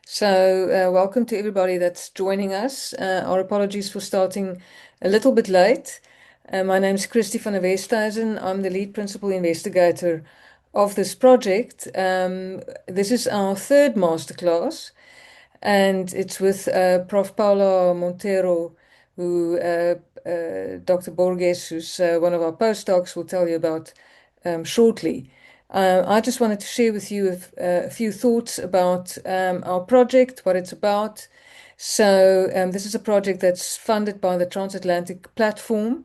So welcome to everybody that's joining us. Our apologies for starting a little bit late. My name is Christy van der Westhuizen. I'm the lead principal investigator of this project. This is our third masterclass, and it's with Prof Paula Montero, who Dr. Borges, who's one of our postdocs, will tell you about shortly. I just wanted to share with you a few thoughts about our project, what it's about. So this is a project that's funded by the Transatlantic Platform,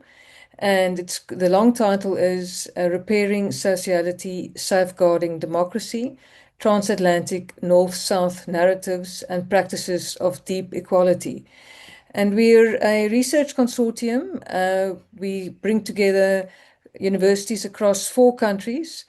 and the long title is Repairing Sociality, Safeguarding Democracy, Transatlantic North-South Narratives and Practices of Deep Equality. And we're a research consortium. We bring together universities across 4 countries.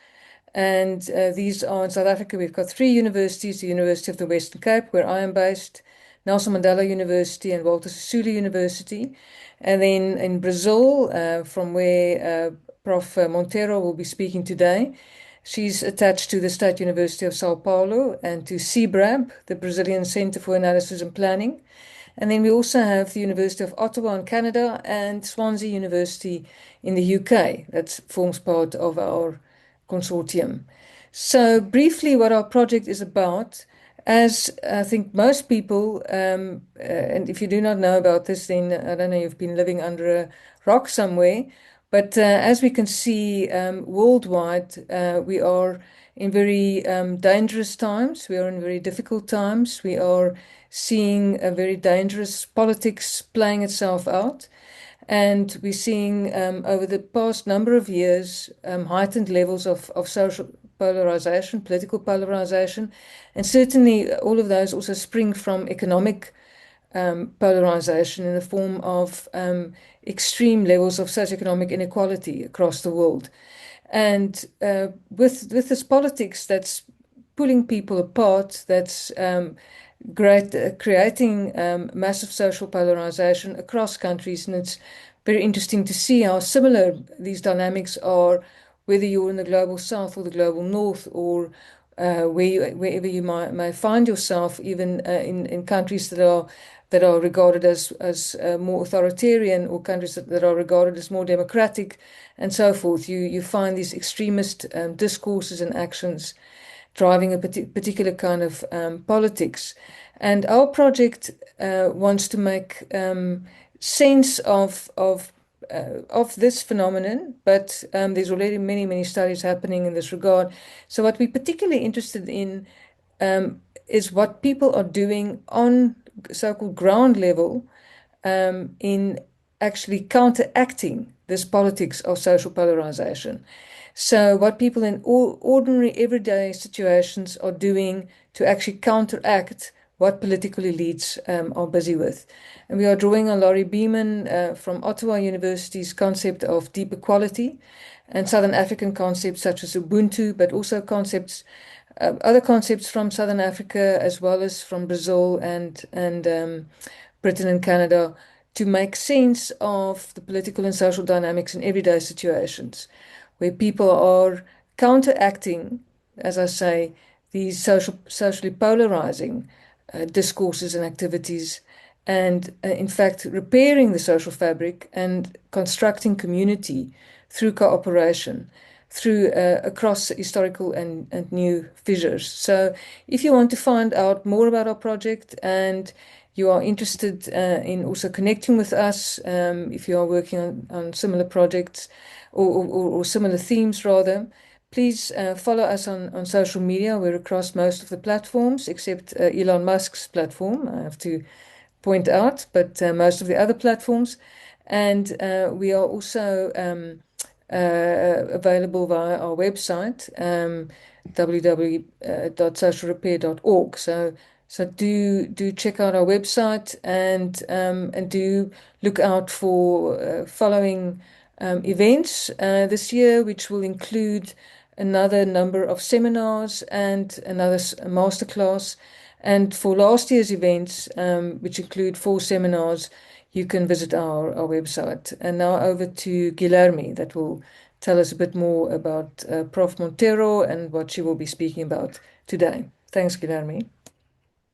And these are in South Africa. We've got 3 universities, the University of the Western Cape, where I am based, Nelson Mandela University and Walter Sisulu University. And then in Brazil, from where Prof Montero will be speaking today, she's attached to the State University of São Paulo and to Cebrap, the Brazilian Center for Analysis and Planning. And then we also have the University of Ottawa in Canada and Swansea University in the UK. That forms part of our consortium. So briefly, what our project is about, as I think most people, and if you do not know about this, then I don't know, you've been living under a rock somewhere. But as we can see worldwide, we are in very dangerous times. We are in very difficult times. We are seeing a very dangerous politics playing itself out. And we're seeing over the past number of years heightened levels of social polarization, political polarization. And certainly all of those also spring from economic polarization in the form of extreme levels of socioeconomic inequality across the world. And with this politics that's pulling people apart, that's creating massive social polarization across countries. And it's very interesting to see how similar these dynamics are, whether you're in the global south or the global north, or wherever you may find yourself, even in countries that are regarded as more authoritarian, or countries that are regarded as more democratic, and so forth. You find these extremist discourses and actions driving a particular kind of politics. And our project wants to make sense of this phenomenon, but there's already many studies happening in this regard. So what we're particularly interested in is what people are doing on so-called ground level in actually counteracting this politics of social polarization. So what people in ordinary everyday situations are doing to actually counteract what political elites are busy with. And we are drawing on Laurie Beeman from Ottawa University's concept of deep equality and Southern African concepts such as Ubuntu, but also other concepts from Southern Africa as well as from Brazil and Britain and Canada, to make sense of the political and social dynamics in everyday situations, where people are counteracting, as I say, these socially polarizing discourses and activities, and in fact repairing the social fabric and constructing community through cooperation, through across historical and new fissures. So if you want to find out more about our project and you are interested in also connecting with us, if you are working on similar projects or similar themes rather, please follow us on social media. We're across most of the platforms except Elon Musk's platform, I have to point out, but most of the other platforms. And we are also available via our website, www.socialrepair.org. So do check out our website and do look out for following events this year, which will include another number of seminars and another masterclass. And for last year's events, which include 4 seminars, you can visit our website. And now over to Guilherme, that will tell us a bit more about Prof Montero and what she will be speaking about today. Thanks, Guilherme.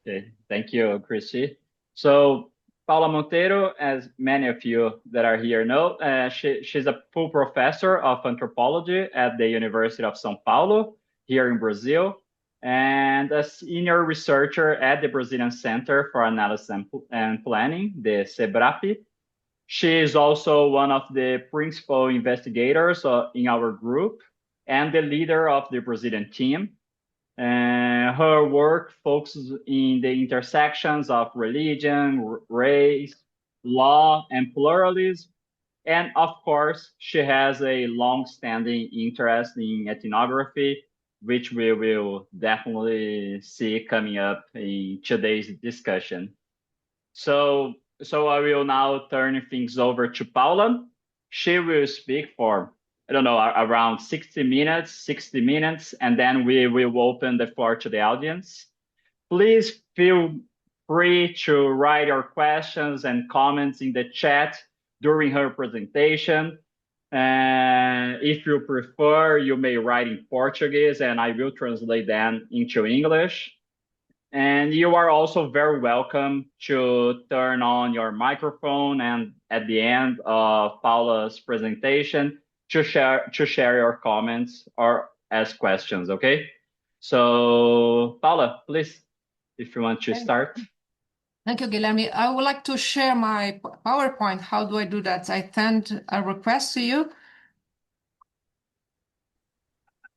Okay, thank you, Christy. So Paula Montero, as many of you that are here know, she's a full professor of anthropology at the University of São Paulo here in Brazil, and a senior researcher at the Brazilian Center for Analysis and Planning, the Cebrap. She is also one of the principal investigators in our group and the leader of the Brazilian team. Her work focuses in the intersections of religion, race, law, and pluralism. And of course, she has a long-standing interest in ethnography, which we will definitely see coming up in today's discussion. So I will now turn things over to Paula. She will speak for, I don't know, around 60 minutes, and then we will open the floor to the audience. Please feel free to write your questions and comments in the chat during her presentation. If you prefer, you may write in Portuguese, and I will translate them into English. And you are also very welcome to turn on your microphone and at the end of Paula's presentation to share your comments or ask questions, okay? So Paula, please, if you want to start. Thank you, Guilherme. I would like to share my PowerPoint. How do I do that? I send a request to you.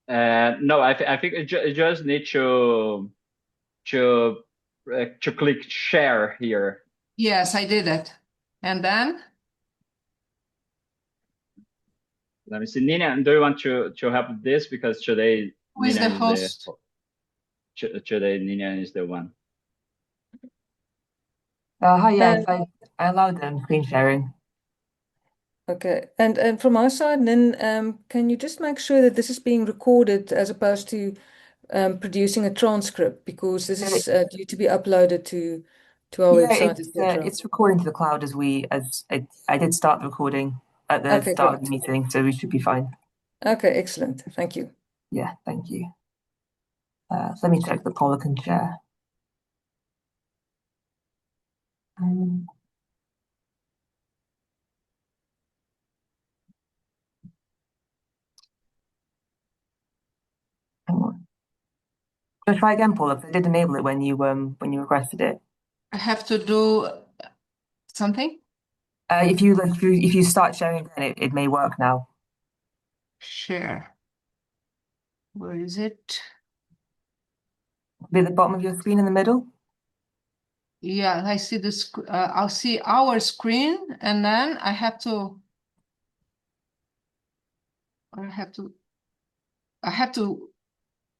No, I think you just need to click share here. Yes, I did it. And then? Let me see. Nina, do you want to help with this? Because today, Who is the host? Today, Nina is the one. Hi, yes, I allowed screen sharing. Okay, and from our side, then can you just make sure that this is being recorded as opposed to producing a transcript, because this is due to be uploaded to our website, etc. It's recording to the cloud I did start the recording at the start of the meeting, so we should be fine. Okay, excellent. Thank you. Yeah, thank you. Let me check that Paula can share. Should I try again, Paula? Because I did enable it when you requested it. I have to do something? If you start sharing again, it may work now. Share. Where is it? Be at the bottom of your screen in the middle. Yeah, I see this. I'll see our screen, and then I have to.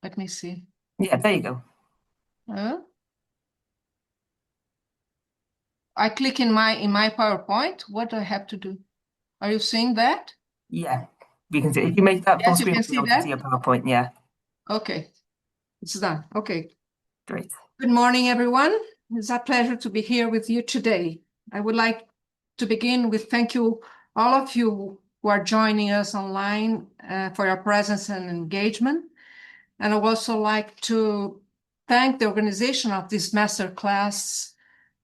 Let me see. Yeah, there you go. I click in my PowerPoint. What do I have to do? Are you seeing that? Yeah, you can see. If you make that full screen, you can see your PowerPoint. Yeah. Okay, it's done. Okay. Great. Good morning, everyone. It's a pleasure to be here with you today. I would like to begin with thank you, all of you who are joining us online for your presence and engagement. And I would also like to thank the organization of this masterclass,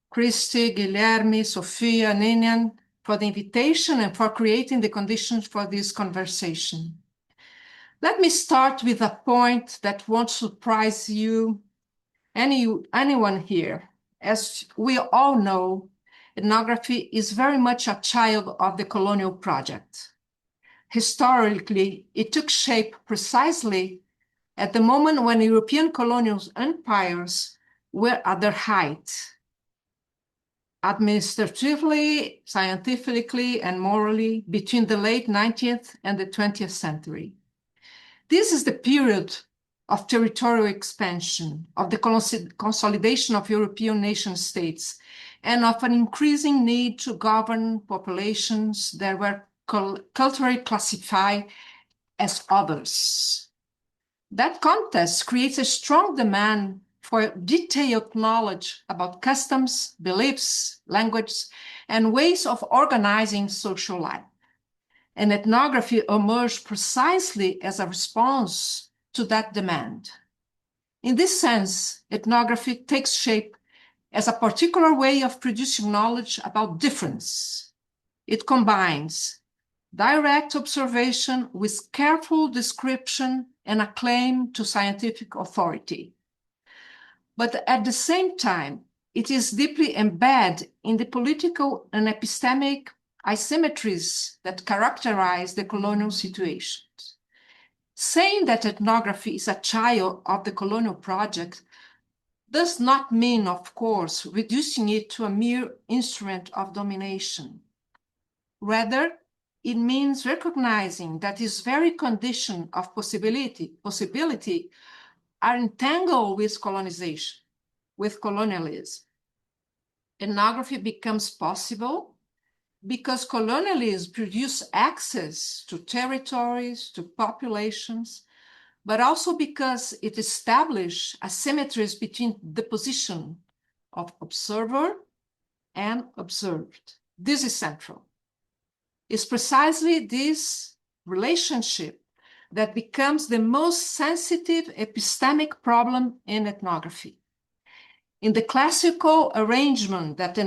Christy, Guilherme, Sophia, Ninian, for the invitation and for creating the conditions for this conversation. Let me start with a point that won't surprise you, anyone here. As we all know, ethnography is very much a child of the colonial project. Historically, it took shape precisely at the moment when European colonial empires were at their height, administratively, scientifically, and morally, between the late 19th and the 20th century. This is the period of territorial expansion, of the consolidation of European nation states, and of an increasing need to govern populations that were culturally classified as others. That context creates a strong demand for detailed knowledge about customs, beliefs, language, and ways of organizing social life. And ethnography emerged precisely as a response to that demand. In this sense, ethnography takes shape as a particular way of producing knowledge about difference. It combines direct observation with careful description and a claim to scientific authority. But at the same time, it is deeply embedded in the political and epistemic asymmetries that characterize the colonial situation. Saying that ethnography is a child of the colonial project does not mean, of course, reducing it to a mere instrument of domination. Rather, it means recognizing that this very condition of possibility are entangled with colonization, with colonialism. Ethnography becomes possible because colonialism produced access to territories, to populations, but also because it established asymmetries between the position of observer and observed. This is central. It's precisely this relationship that becomes the most sensitive epistemic problem in ethnography. In the classical arrangement that the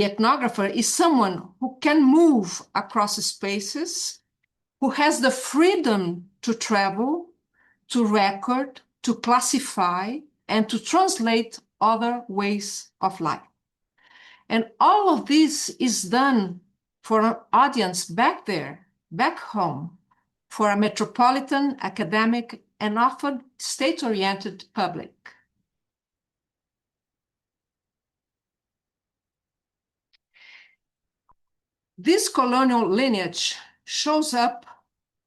ethnographer is someone who can move across spaces, who has the freedom to travel, to record, to classify, and to translate other ways of life. And all of this is done for an audience back there, back home, for a metropolitan, academic, and often state-oriented public. This colonial lineage shows up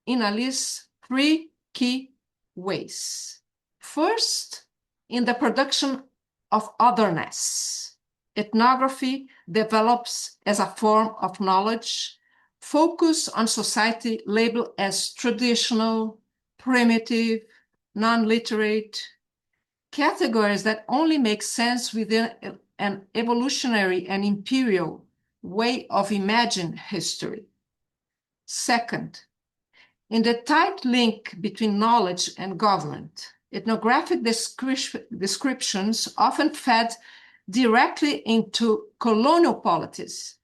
in at least three key ways. First, in the production of otherness. Ethnography develops as a form of knowledge focused on society labeled as traditional, primitive, non-literate, categories that only make sense within an evolutionary and imperial way of imagining history. Second, in the tight link between knowledge and government, ethnographic descriptions often fed directly into colonial politics,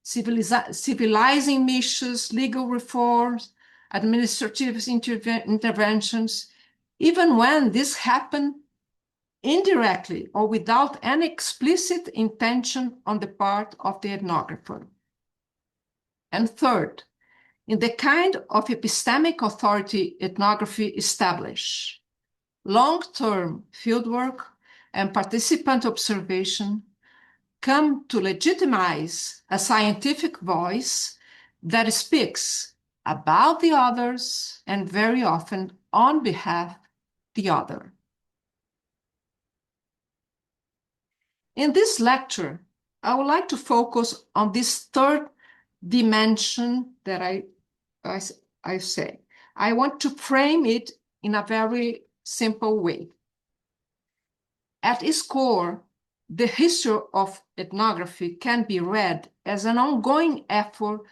civilizing missions, legal reforms, administrative interventions, even when this happened indirectly or without any explicit intention on the part of the ethnographer. And third, in the kind of epistemic authority ethnography established, long-term fieldwork and participant observation come to legitimize a scientific voice that speaks about the others and very often on behalf of the other. In this lecture, I would like to focus on this third dimension that I say. I want to frame it in a very simple way. At its core, the history of ethnography can be read as an ongoing effort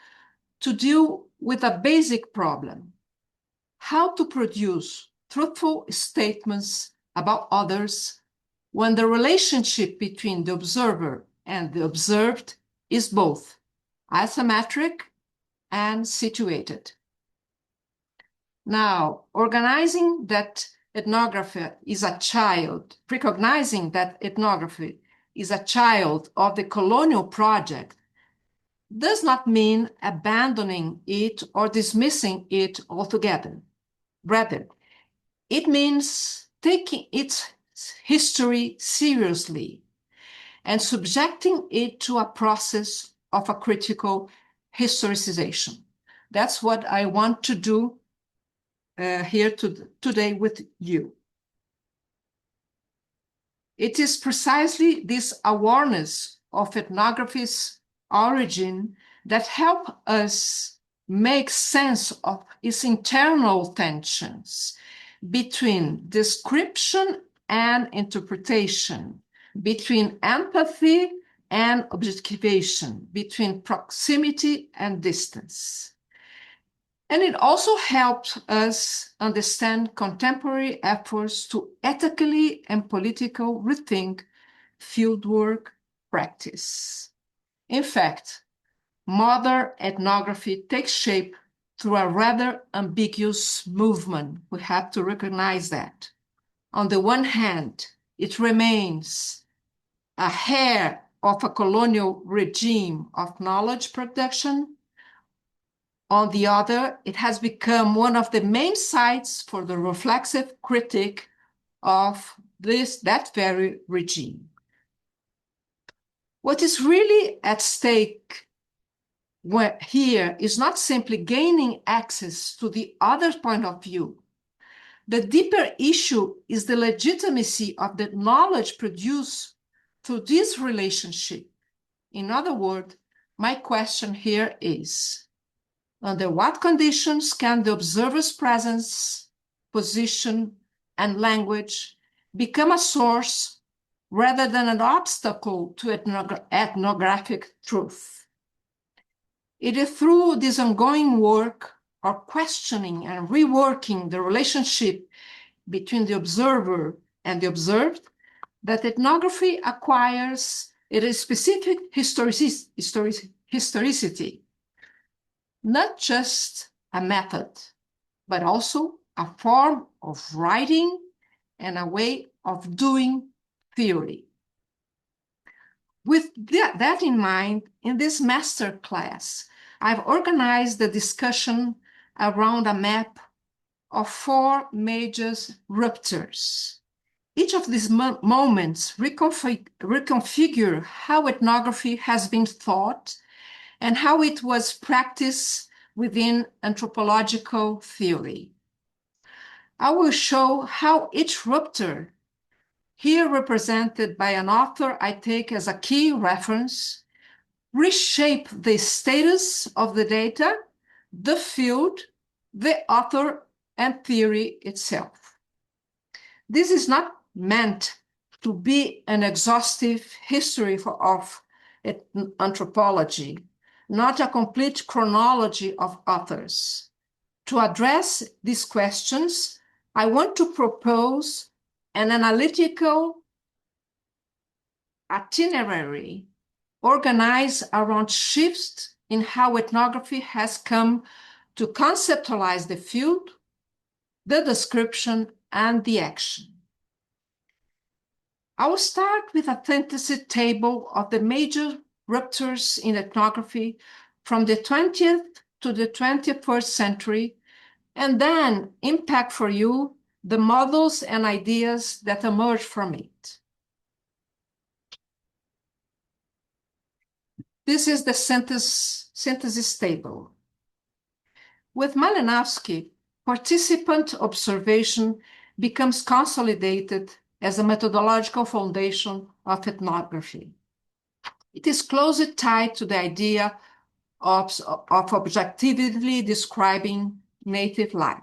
to deal with a basic problem: how to produce truthful statements about others when the relationship between the observer and the observed is both asymmetric and situated. Now, recognizing that ethnography is a child of the colonial project does not mean abandoning it or dismissing it altogether. Rather, it means taking its history seriously and subjecting it to a process of a critical historicization. That's what I want to do here today with you. It is precisely this awareness of ethnography's origin that helps us make sense of its internal tensions between description and interpretation, between empathy and objectivation, between proximity and distance. And it also helped us understand contemporary efforts to ethically and politically rethink fieldwork practice. In fact, modern ethnography takes shape through a rather ambiguous movement. We have to recognize that. On the one hand, it remains a heir of a colonial regime of knowledge production. On the other, it has become one of the main sites for the reflexive critique of that very regime. What is really at stake here is not simply gaining access to the other point of view. The deeper issue is the legitimacy of the knowledge produced through this relationship. In other words, my question here is, under what conditions can the observer's presence, position, and language become a source rather than an obstacle to ethnographic truth? It is through this ongoing work of questioning and reworking the relationship between the observer and the observed that ethnography acquires a specific historicity, not just a method, but also a form of writing and a way of doing theory. With that in mind, in this masterclass, I've organized the discussion around a map of 4 major ruptures. Each of these moments reconfigure how ethnography has been thought and how it was practiced within anthropological theory. I will show how each rupture, here represented by an author I take as a key reference, reshape the status of the data, the field, the author, and theory itself. This is not meant to be an exhaustive history of anthropology, not a complete chronology of authors. To address these questions, I want to propose an analytical itinerary organized around shifts in how ethnography has come to conceptualize the field, the description, and the action. I will start with a synthesis table of the major ruptures in ethnography from the 20th to the 21st century, and then impact for you the models and ideas that emerge from it. This is the synthesis table. With Malinowski, participant observation becomes consolidated as a methodological foundation of ethnography. It is closely tied to the idea of objectively describing native life.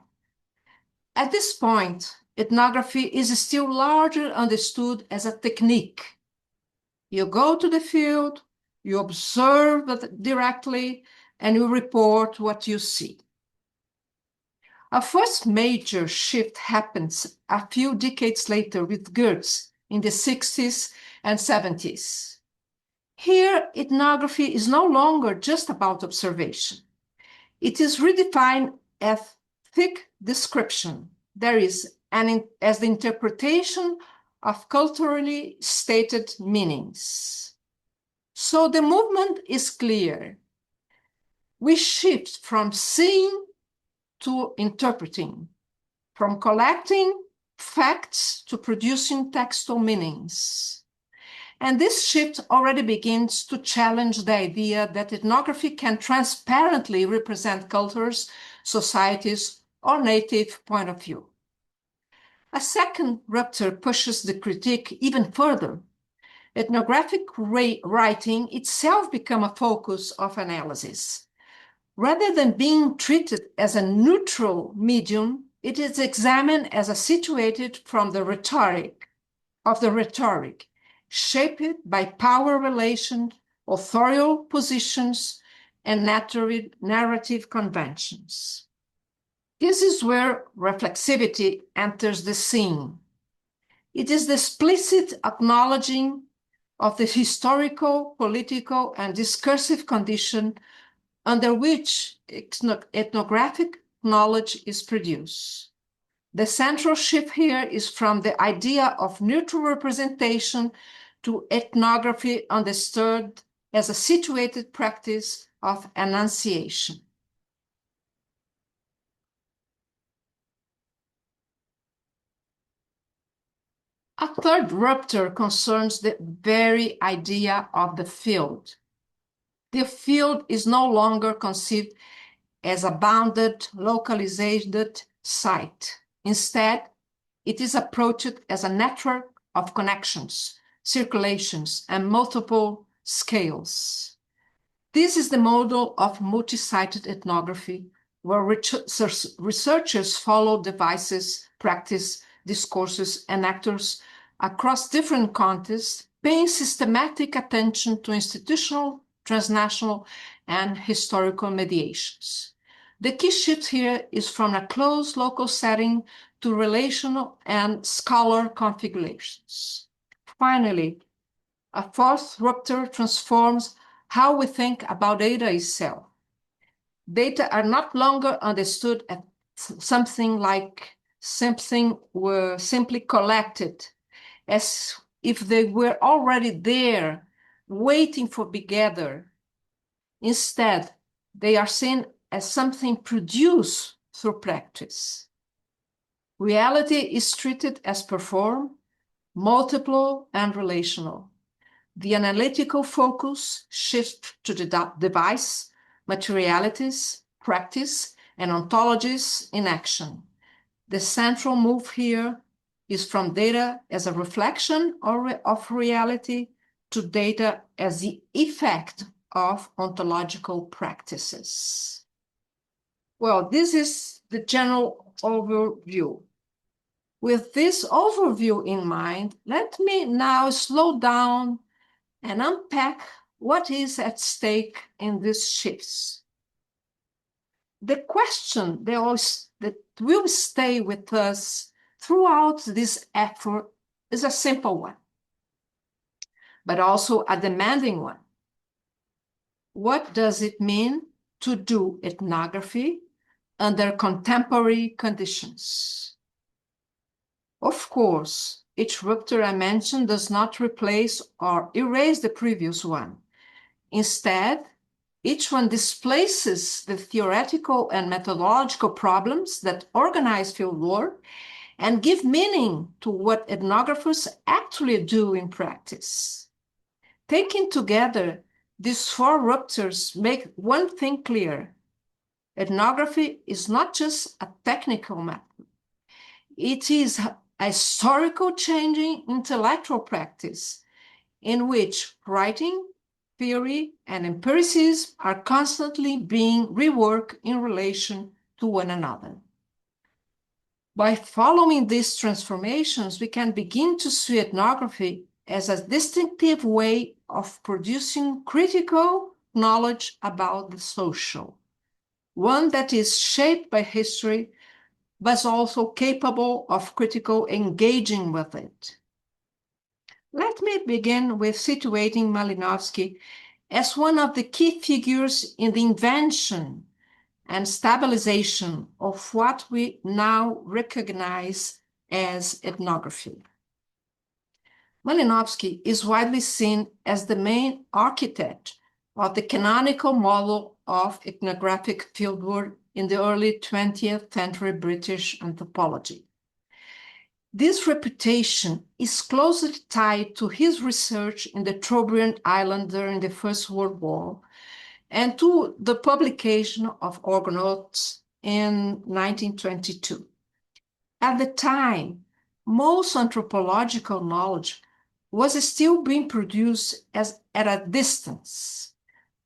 At this point, ethnography is still largely understood as a technique. You go to the field, you observe directly, and you report what you see. A first major shift happens a few decades later with Gertz in the 60s and 70s. Here, ethnography is no longer just about observation. It is redefined as thick description, that is, as the interpretation of culturally stated meanings. So the movement is clear. We shift from seeing to interpreting, from collecting facts to producing textual meanings. And this shift already begins to challenge the idea that ethnography can transparently represent cultures, societies, or native point of view. A second rupture pushes the critique even further. Ethnographic writing itself becomes a focus of analysis. Rather than being treated as a neutral medium, it is examined as situated from the rhetoric, shaped by power relations, authorial positions, and narrative conventions. This is where reflexivity enters the scene. It is the explicit acknowledging of the historical, political, and discursive condition under which ethnographic knowledge is produced. The central shift here is from the idea of neutral representation to ethnography understood as a situated practice of enunciation. A third rupture concerns the very idea of the field. The field is no longer conceived as a bounded, localized site. Instead, it is approached as a network of connections, circulations, and multiple scales. This is the model of multi-sited ethnography, where researchers follow devices, practice, discourses, and actors across different contexts, paying systematic attention to institutional, transnational, and historical mediations. The key shift here is from a closed local setting to relational and scholar configurations. Finally, a fourth rupture transforms how we think about data itself. Data are not longer understood as something were simply collected, as if they were already there, waiting to be gathered. Instead, they are seen as something produced through practice. Reality is treated as performed, multiple, and relational. The analytical focus shifts to the device, materialities, practice, and ontologies in action. The central move here is from data as a reflection of reality to data as the effect of ontological practices. Well, this is the general overview. With this overview in mind, let me now slow down and unpack what is at stake in these shifts. The question that will stay with us throughout this effort is a simple one, but also a demanding one. What does it mean to do ethnography under contemporary conditions? Of course, each rupture I mentioned does not replace or erase the previous one. Instead, each one displaces the theoretical and methodological problems that organize fieldwork and give meaning to what ethnographers actually do in practice. Taken together, these four ruptures make one thing clear. Ethnography is not just a technical method. It is a historical changing intellectual practice in which writing, theory, and empiricism are constantly being reworked in relation to one another. By following these transformations, we can begin to see ethnography as a distinctive way of producing critical knowledge about the social, one that is shaped by history, but is also capable of critical engaging with it. Let me begin with situating Malinowski as one of the key figures in the invention and stabilization of what we now recognize as ethnography. Malinowski is widely seen as the main architect of the canonical model of ethnographic fieldwork in the early 20th century British anthropology. This reputation is closely tied to his research in the Trobriand Island during the First World War and to the publication of Argonauts in 1922. At the time, most anthropological knowledge was still being produced at a distance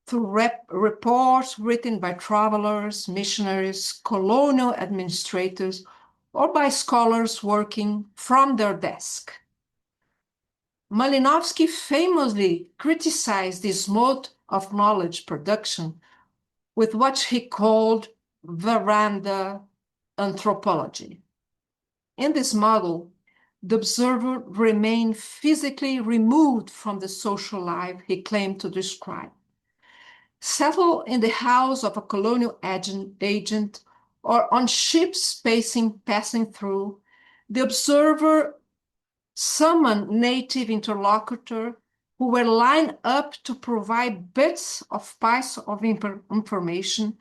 through reports written by travelers, missionaries, colonial administrators, or by scholars working from their desk. Malinowski famously criticized this mode of knowledge production with what he called veranda anthropology. In this model, the observer remained physically removed from the social life he claimed to describe. Settled in the house of a colonial agent or on ships passing through, the observer summoned native interlocutors who were lined up to provide bits of information,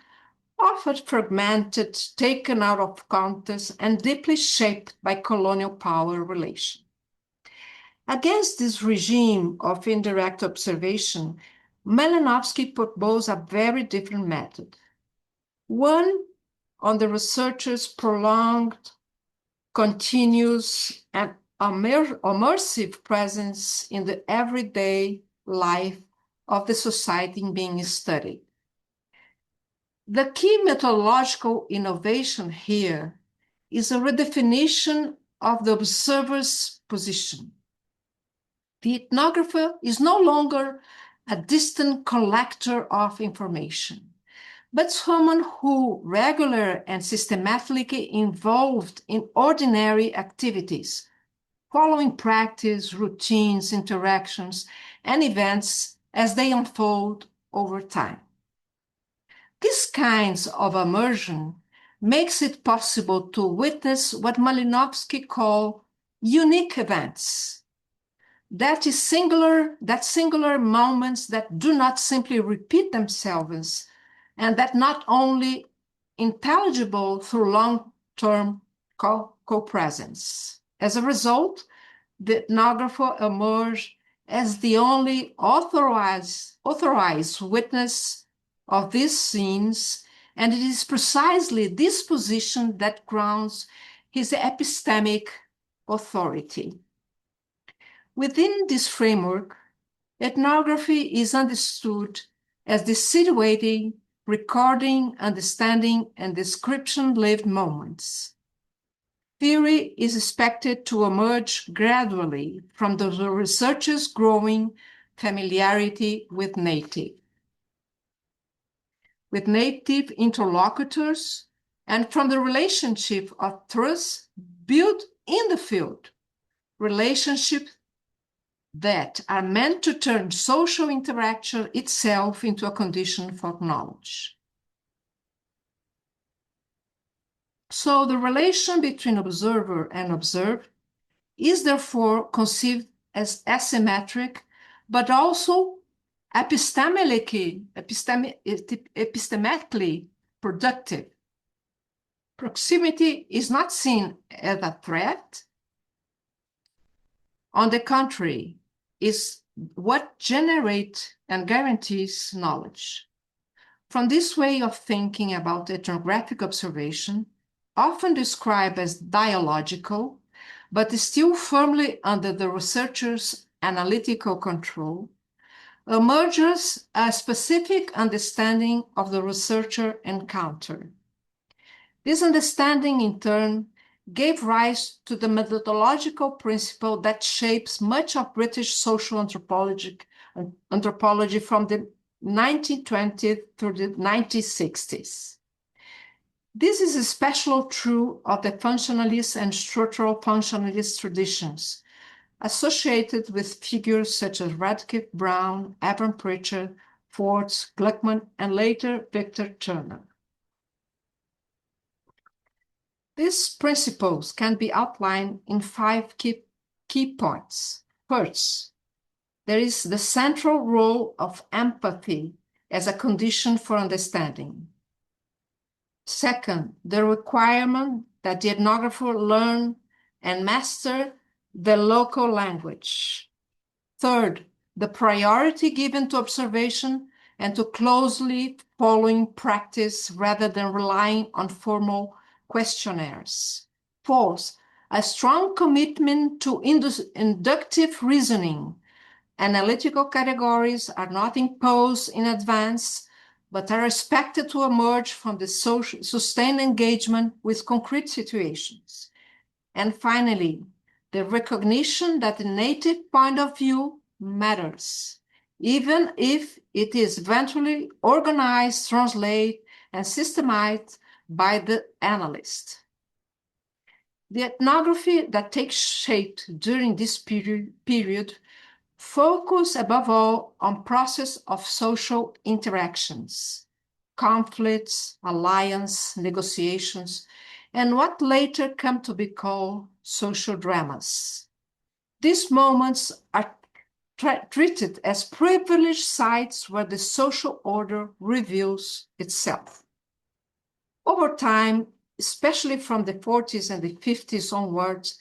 often fragmented, taken out of context, and deeply shaped by colonial power relations. Against this regime of indirect observation, Malinowski proposed a very different method. One on the researcher's prolonged, continuous, and immersive presence in the everyday life of the society being studied. The key methodological innovation here is a redefinition of the observer's position. The ethnographer is no longer a distant collector of information, but someone who regularly and systematically involved in ordinary activities, following practice, routines, interactions, and events as they unfold over time. These kinds of immersion makes it possible to witness what Malinowski called unique events. That singular moments that do not simply repeat themselves, and that not only intelligible through long-term co-presence. As a result, the ethnographer emerged as the only authorized witness of these scenes, and it is precisely this position that grounds his epistemic authority. Within this framework, ethnography is understood as the situating, recording, understanding, and description lived moments. Theory is expected to emerge gradually from the researcher's growing familiarity with native interlocutors, and from the relationship of trust built in the field, relationships that are meant to turn social interaction itself into a condition for knowledge. So the relation between observer and observed is therefore conceived as asymmetric, but also epistemically productive. Proximity is not seen as a threat. On the contrary, is what generates and guarantees knowledge. From this way of thinking about ethnographic observation, often described as dialogical, but still firmly under the researcher's analytical control, emerges a specific understanding of the researcher encounter. This understanding, in turn, gave rise to the methodological principle that shapes much of British social anthropology from the 1920s through the 1960s. This is especially true of the functionalist and structural functionalist traditions, associated with figures such as Radcliffe Brown, Evan Pritchard, Forts, Gluckman, and later Victor Turner. These principles can be outlined in 5 key points. First, there is the central role of empathy as a condition for understanding. Second, the requirement that the ethnographer learn and master the local language. Third, the priority given to observation and to closely following practice rather than relying on formal questionnaires. Fourth, a strong commitment to inductive reasoning. Analytical categories are not imposed in advance, but are expected to emerge from the sustained engagement with concrete situations. And finally, the recognition that the native point of view matters, even if it is eventually organized, translated, and systematized by the analyst. The ethnography that takes shape during this period focus above all on process of social interactions, conflicts, alliance, negotiations, and what later come to be called social dramas. These moments are treated as privileged sites where the social order reveals itself. Over time, especially from the 40s and the 50s onwards,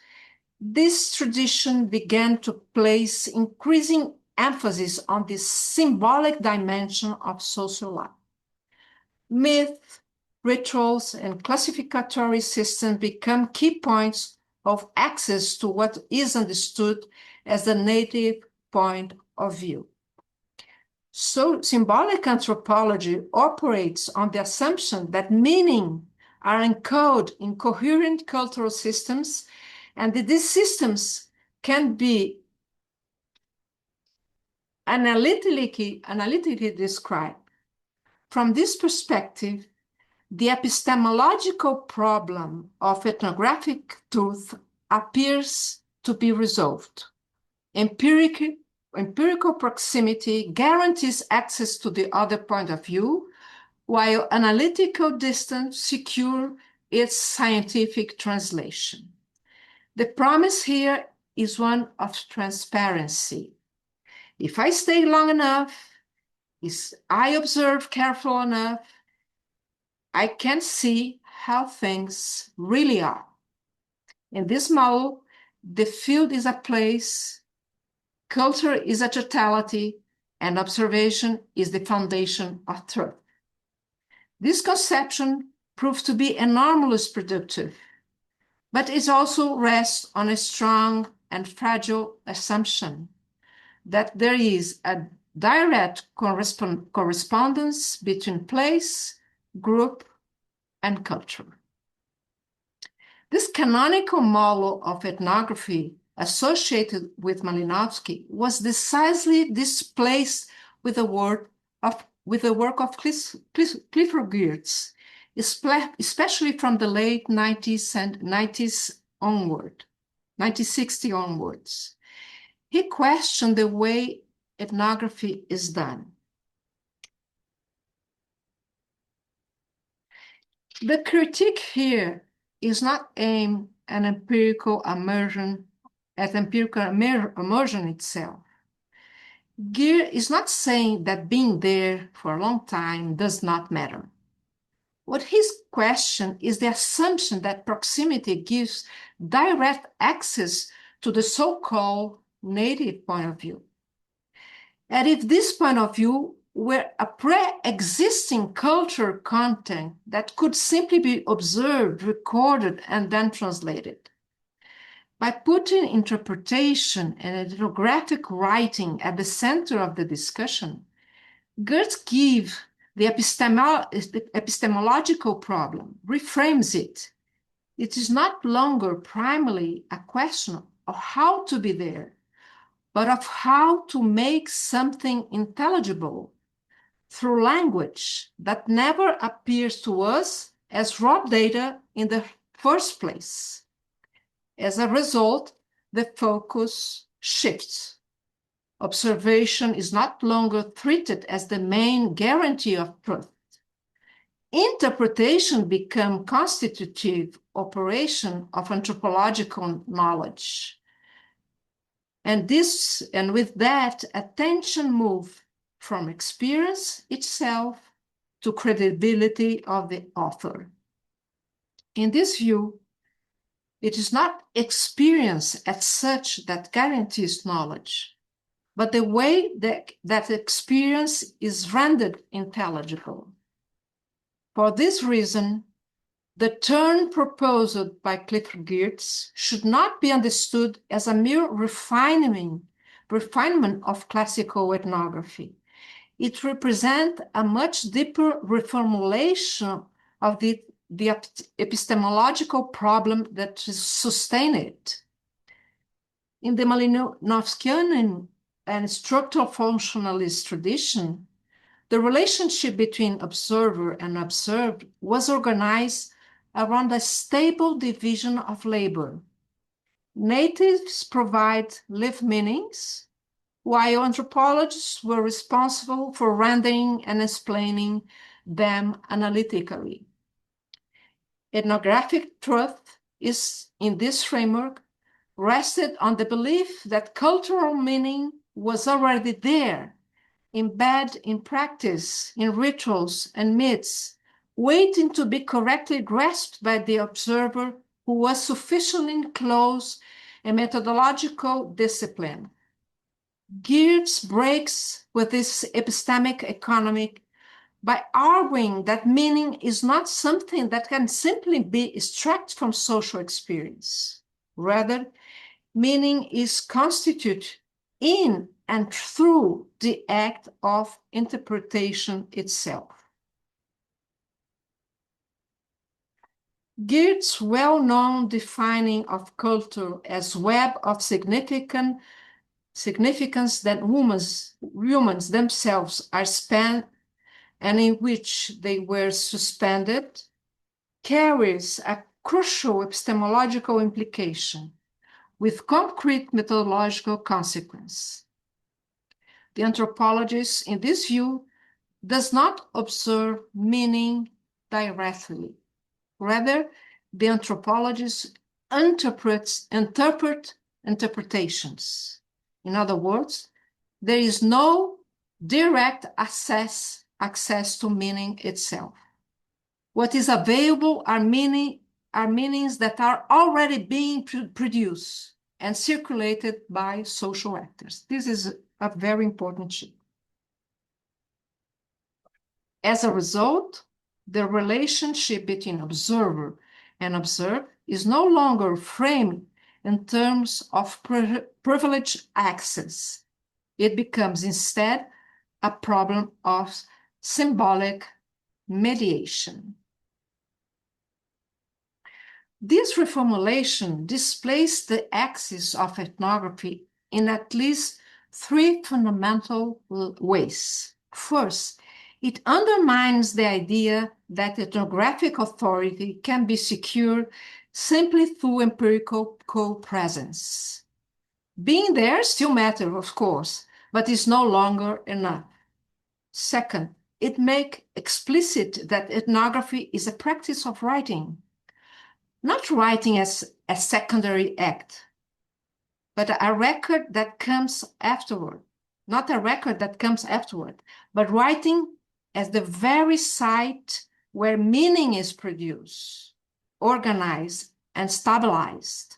this tradition began to place increasing emphasis on the symbolic dimension of social life. Myth, rituals, and classificatory systems become key points of access to what is understood as the native point of view. So symbolic anthropology operates on the assumption that meaning are encoded in coherent cultural systems, and that these systems can be analytically described. From this perspective, the epistemological problem of ethnographic truth appears to be resolved. Empirical proximity guarantees access to the other point of view, while analytical distance secures its scientific translation. The promise here is one of transparency. If I stay long enough, if I observe careful enough, I can see how things really are. In this model, the field is a place, culture is a totality, and observation is the foundation of truth. This conception proved to be enormously productive, but it also rests on a strong and fragile assumption that there is a direct correspondence between place, group, and culture. This canonical model of ethnography associated with Malinowski was decisively displaced with the work of Clifford Geertz, especially from the late 1960s onwards. He questioned the way ethnography is done. The critique here is not aimed at empirical immersion itself. Geer is not saying that being there for a long time does not matter. What his question is the assumption that proximity gives direct access to the so-called native point of view. And if this point of view were a pre-existing culture content that could simply be observed, recorded, and then translated. By putting interpretation and ethnographic writing at the center of the discussion, Geertz gives the epistemological problem, reframes it. It is not longer primarily a question of how to be there, but of how to make something intelligible through language that never appears to us as raw data in the first place. As a result, the focus shifts. Observation is not longer treated as the main guarantee of truth. Interpretation becomes constitutive operation of anthropological knowledge. And with that, attention moves from experience itself to credibility of the author. In this view, it is not experience as such that guarantees knowledge, but the way that experience is rendered intelligible. For this reason, the term proposed by Clifford Geertz should not be understood as a mere refinement of classical ethnography. It represents a much deeper reformulation of the epistemological problem that sustains it. In the Malinowskian and structural functionalist tradition, the relationship between observer and observed was organized around a stable division of labor. Natives provide lived meanings, while anthropologists were responsible for rendering and explaining them analytically. Ethnographic truth is, in this framework, rested on the belief that cultural meaning was already there, embedded in practice, in rituals and myths, waiting to be correctly grasped by the observer who was sufficiently close in methodological discipline. Geertz breaks with this epistemic economy by arguing that meaning is not something that can simply be extracted from social experience. Rather, meaning is constituted in and through the act of interpretation itself. Geertz's well-known defining of culture as web of significance that humans themselves are spanned and in which they were suspended, carries a crucial epistemological implication with concrete methodological consequence. The anthropologist, in this view, does not observe meaning directly. Rather, the anthropologist interprets interpretations. In other words, there is no direct access to meaning itself. What is available are meanings that are already being produced and circulated by social actors. This is a very important shift. As a result, the relationship between observer and observed is no longer framed in terms of privileged access. It becomes instead a problem of symbolic mediation. This reformulation displays the axis of ethnography in at least three fundamental ways. First, it undermines the idea that ethnographic authority can be secured simply through empirical co-presence. Being there still matters, of course, but is no longer enough. Second, it makes explicit that ethnography is a practice of writing, not writing as a secondary act, but a record that comes afterward, not a record that comes afterward, but writing as the very site where meaning is produced, organized, and stabilized.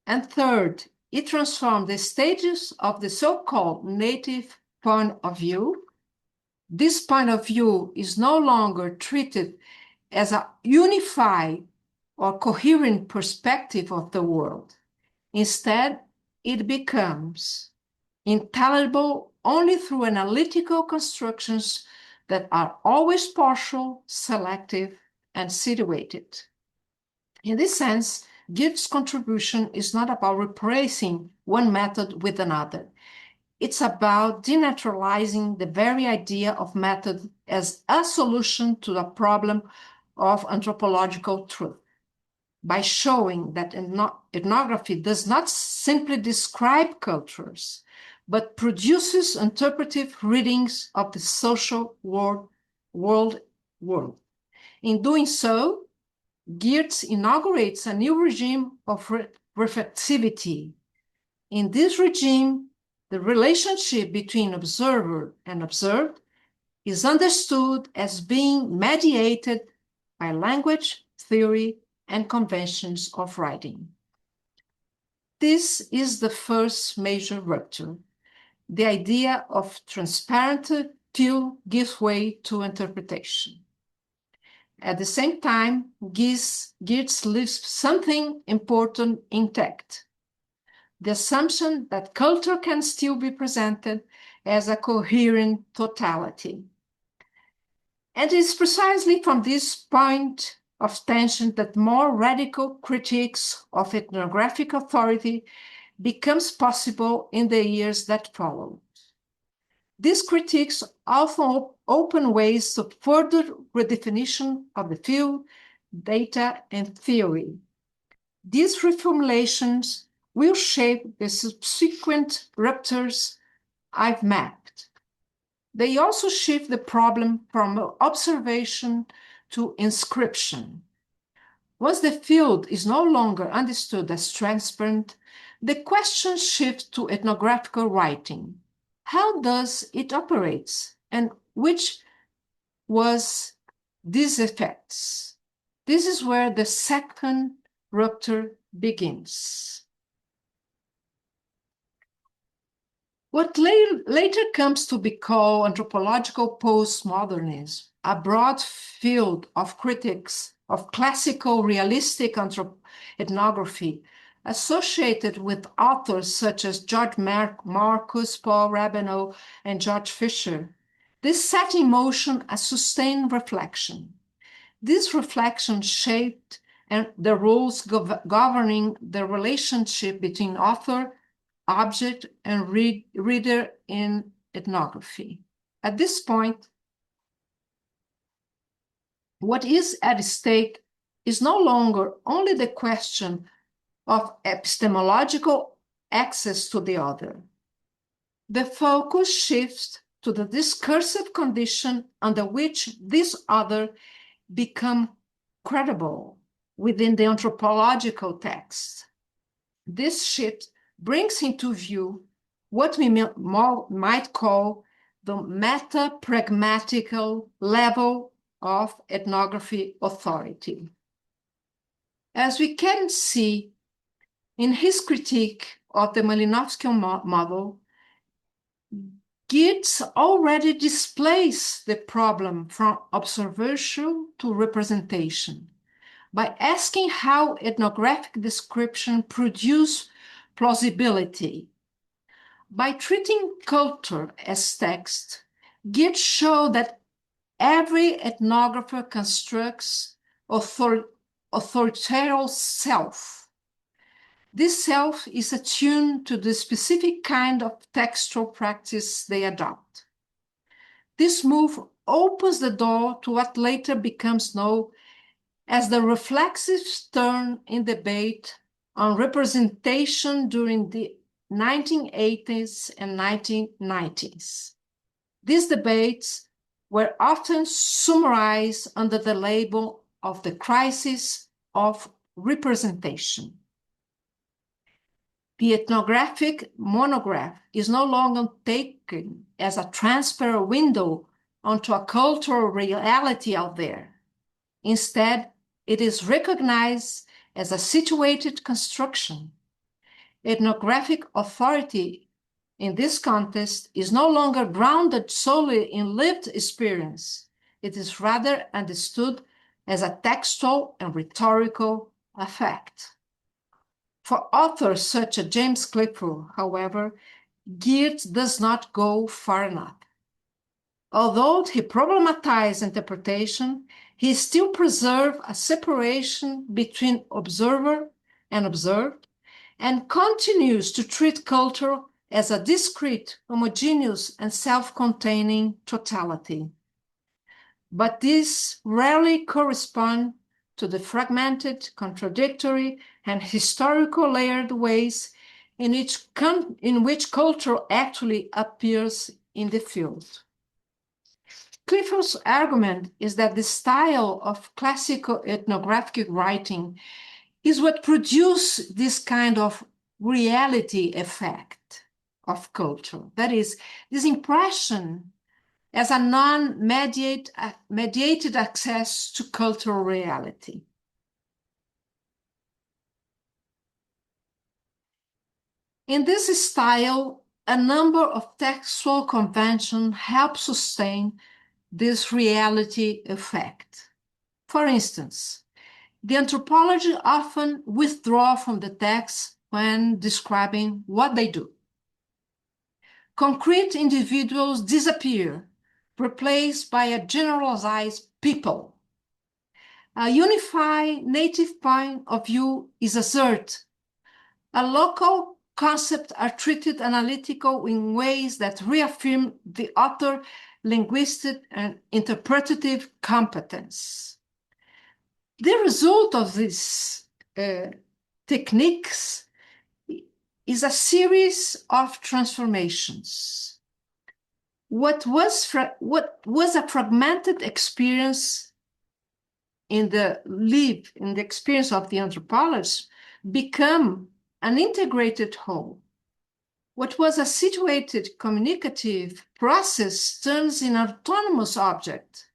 And third, it transforms the stages of the so-called native point of view. This point of view is no longer treated as a unified or coherent perspective of the world. Instead, it becomes intelligible only through analytical constructions that are always partial, selective, and situated. In this sense, Geertz's contribution is not about replacing one method with another. It's about denaturalizing the very idea of method as a solution to the problem of anthropological truth, by showing that ethnography does not simply describe cultures, but produces interpretive readings of the social world. In doing so, Geertz inaugurates a new regime of reflexivity. In this regime, the relationship between observer and observed is understood as being mediated by language, theory, and conventions of writing. This is the first major rupture. The idea of transparent view gives way to interpretation. At the same time, Geertz leaves something important intact: the assumption that culture can still be presented as a coherent totality. And it's precisely from this point of tension that more radical critiques of ethnographic authority becomes possible in the years that follow. These critiques often open ways to further redefinition of the field data, and theory. These reformulations will shape the subsequent ruptures I've mapped. They also shift the problem from observation to inscription. Once the field is no longer understood as transparent, the question shifts to ethnographical writing. How does it operate, and which was these effects? This is where the second rupture begins. What later comes to be called anthropological postmodernism, a broad field of critics of classical realistic ethnography, associated with authors such as George Marcus, Paul Rabinow, and George Fisher. This set in motion a sustained reflection. This reflection shaped the rules governing the relationship between author, object, and reader in ethnography. At this point, what is at stake is no longer only the question of epistemological access to the other. The focus shifts to the discursive condition under which this other become credible within the anthropological text. This shift brings into view what we might call the meta-pragmatical level of ethnography authority. As we can see in his critique of the Malinowski model, Geertz already displays the problem from observation to representation by asking how ethnographic description produce plausibility. By treating culture as text, Geertz showed that every ethnographer constructs authoritarian self. This self is attuned to the specific kind of textual practice they adopt. This move opens the door to what later becomes known as the reflexive turn in debate on representation during the 1980s and 1990s. These debates were often summarized under the label of the crisis of representation. The ethnographic monograph is no longer taken as a transparent window onto a cultural reality out there. Instead, it is recognized as a situated construction. Ethnographic authority in this context is no longer grounded solely in lived experience. It is rather understood as a textual and rhetorical effect. For authors such as James Clifford, however, Geertz does not go far enough. Although he problematized interpretation, he still preserves a separation between observer and observed, and continues to treat culture as a discrete, homogeneous, and self-containing totality. But this rarely corresponds to the fragmented, contradictory, and historical layered ways in which culture actually appears in the field. Clifford's argument is that the style of classical ethnographic writing is what produces this kind of reality effect of culture. That is, this impression as a non-mediated access to cultural reality. In this style, a number of textual conventions help sustain this reality effect. For instance, the anthropology often withdraw from the text when describing what they do. Concrete individuals disappear, replaced by a generalized people. A unified native point of view is asserted. A local concepts are treated analytical in ways that reaffirm the author's linguistic and interpretative competence. The result of these techniques is a series of transformations. What was a fragmented experience in the experience of the anthropologist become an integrated whole. What was a situated communicative process turns in an autonomous object.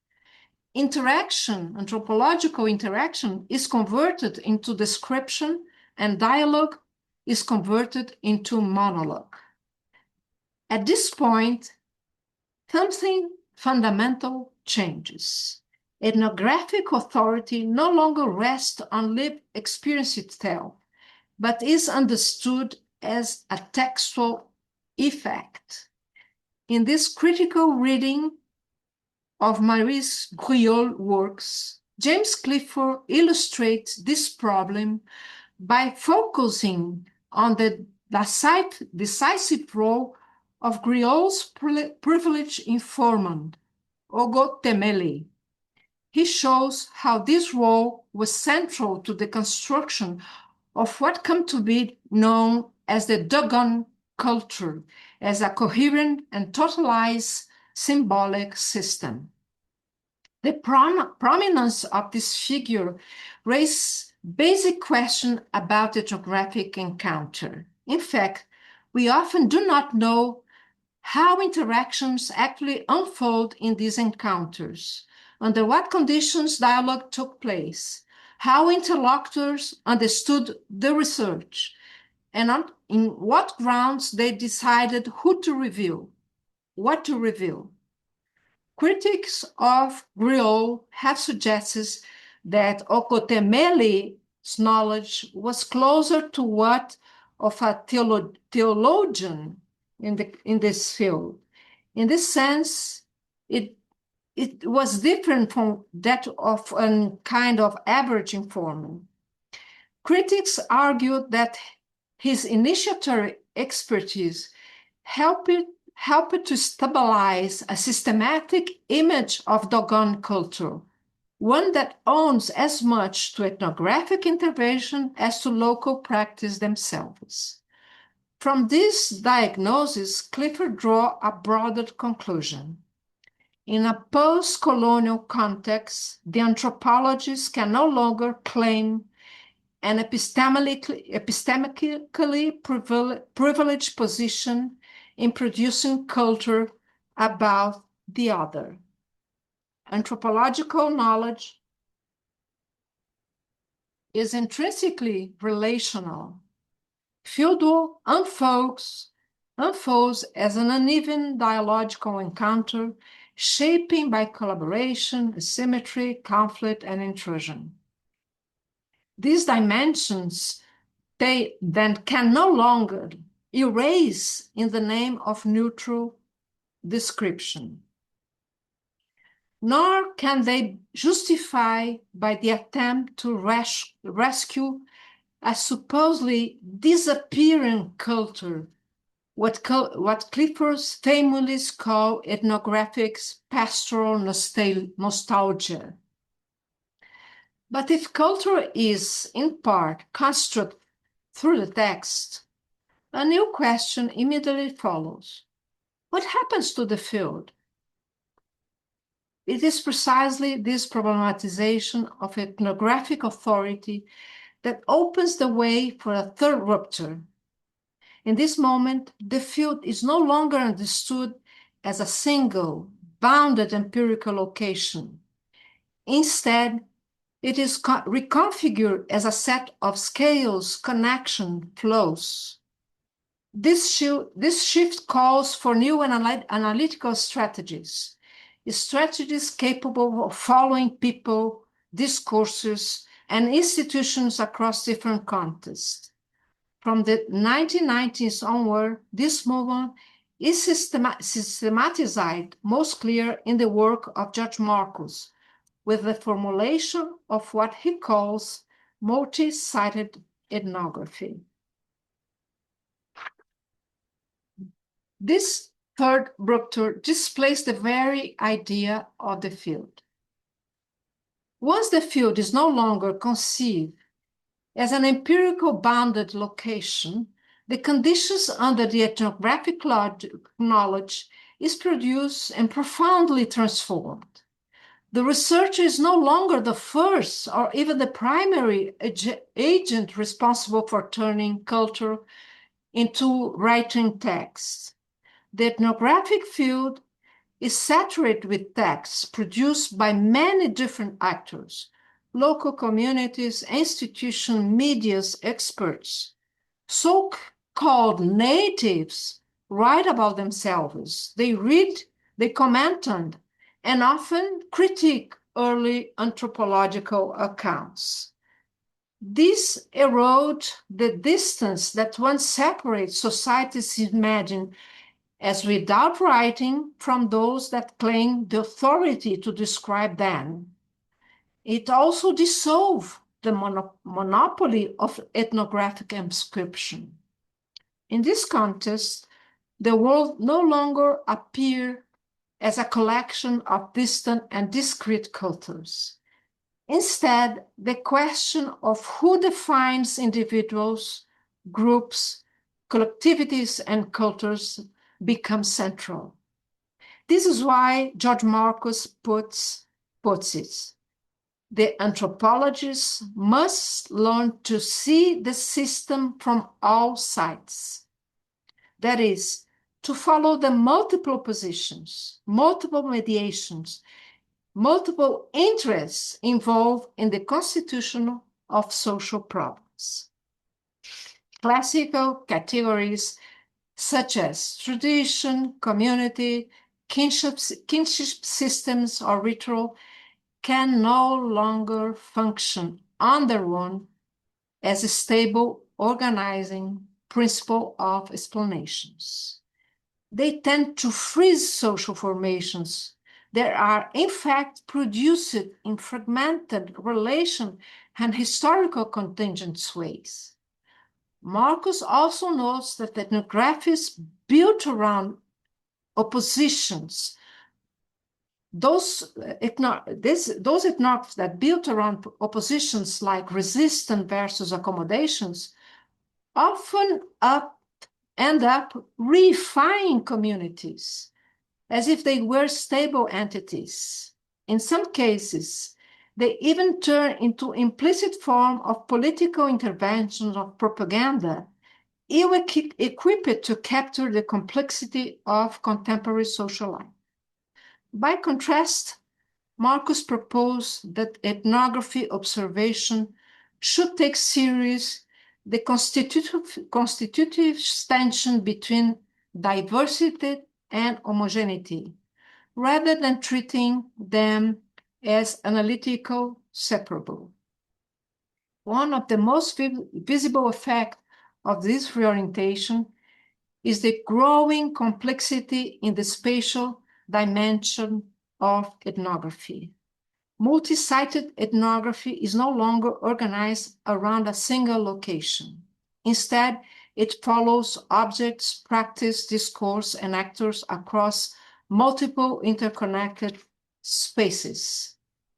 Interaction, anthropological interaction, is converted into description, and dialogue is converted into monologue. At this point, something fundamental changes. Ethnographic authority no longer rests on lived experience itself, but is understood as a textual effect. In this critical reading of Maurice Griol's works, James Clifford illustrates this problem by focusing on the decisive role of Griol's privileged informant, Ogo Temeli. He shows how this role was central to the construction of what come to be known as the Dogon culture, as a coherent and totalized symbolic system. The prominence of this figure raises basic questions about ethnographic encounter. In fact, we often do not know how interactions actually unfold in these encounters, under what conditions dialogue took place, how interlocutors understood the research, and in what grounds they decided what to reveal. Critics of Griol have suggested that Okotemeli's knowledge was closer to what of a theologian in this field. In this sense, it was different from that of a kind of average informant. Critics argued that his initiatory expertise helped to stabilize a systematic image of Dogon culture, one that owns as much to ethnographic intervention as to local practice themselves. From this diagnosis, Clifford draws a broader conclusion. In a post-colonial context, the anthropologist can no longer claim an epistemically privileged position in producing culture about the other. Anthropological knowledge is intrinsically relational. Fieldwork unfolds as an uneven dialogical encounter, shaping by collaboration, asymmetry, conflict, and intrusion. These dimensions, they then can no longer erase in the name of neutral description, nor can they justify by the attempt to rescue a supposedly disappearing culture, what Clifford famously call ethnographic pastoral nostalgia. But if culture is, in part, constructed through the text, a new question immediately follows. What happens to the field? It is precisely this problematization of ethnographic authority that opens the way for a third rupture. In this moment, the field is no longer understood as a single, bounded empirical location. Instead, it is reconfigured as a set of scales, connection, flows. This shift calls for new analytical strategies capable of following people, discourses, and institutions across different contexts. From the 1990s onward, this movement is systematized most clear in the work of George Marcus, with the formulation of what he calls multi-sided ethnography. This third rupture displays the very idea of the field. Once the field is no longer conceived as an empirical bounded location, the conditions under the ethnographic knowledge is produced and profoundly transformed. The researcher is no longer the first or even the primary agent responsible for turning culture into writing text. The ethnographic field is saturated with texts produced by many different actors, local communities, institutions, medias, experts. So-called natives write about themselves. They read, they comment on, and often critique early anthropological accounts. This erodes the distance that once separates societies imagined as without writing from those that claim the authority to describe them. It also dissolves the monopoly of ethnographic inscription. In this context, the world no longer appears as a collection of distant and discrete cultures. Instead, the question of who defines individuals, groups, collectivities, and cultures becomes central. This is why George Marcus puts it. The anthropologist must learn to see the system from all sides. That is, to follow the multiple positions, multiple mediations, multiple interests involved in the constitution of social problems. Classical categories such as tradition, community, kinship systems, or ritual can no longer function on their own as a stable organizing principle of explanations. They tend to freeze social formations that are in fact produced in fragmented relation and historical contingent ways. Marcus also notes that ethnographies built around oppositions, those ethnographies that built around oppositions like resistance versus accommodations often end up reifying communities as if they were stable entities. In some cases, they even turn into implicit form of political intervention of propaganda, ill-equipped to capture the complexity of contemporary social life. By contrast, Marcus proposed that ethnography observation should take serious the constitutive tension between diversity and homogeneity, rather than treating them as analytical separable. One of the most visible effects of this reorientation is the growing complexity in the spatial dimension of ethnography. Multi-sited ethnography is no longer organized around a single location. Instead, it follows objects, practice, discourse, and actors across multiple interconnected spaces.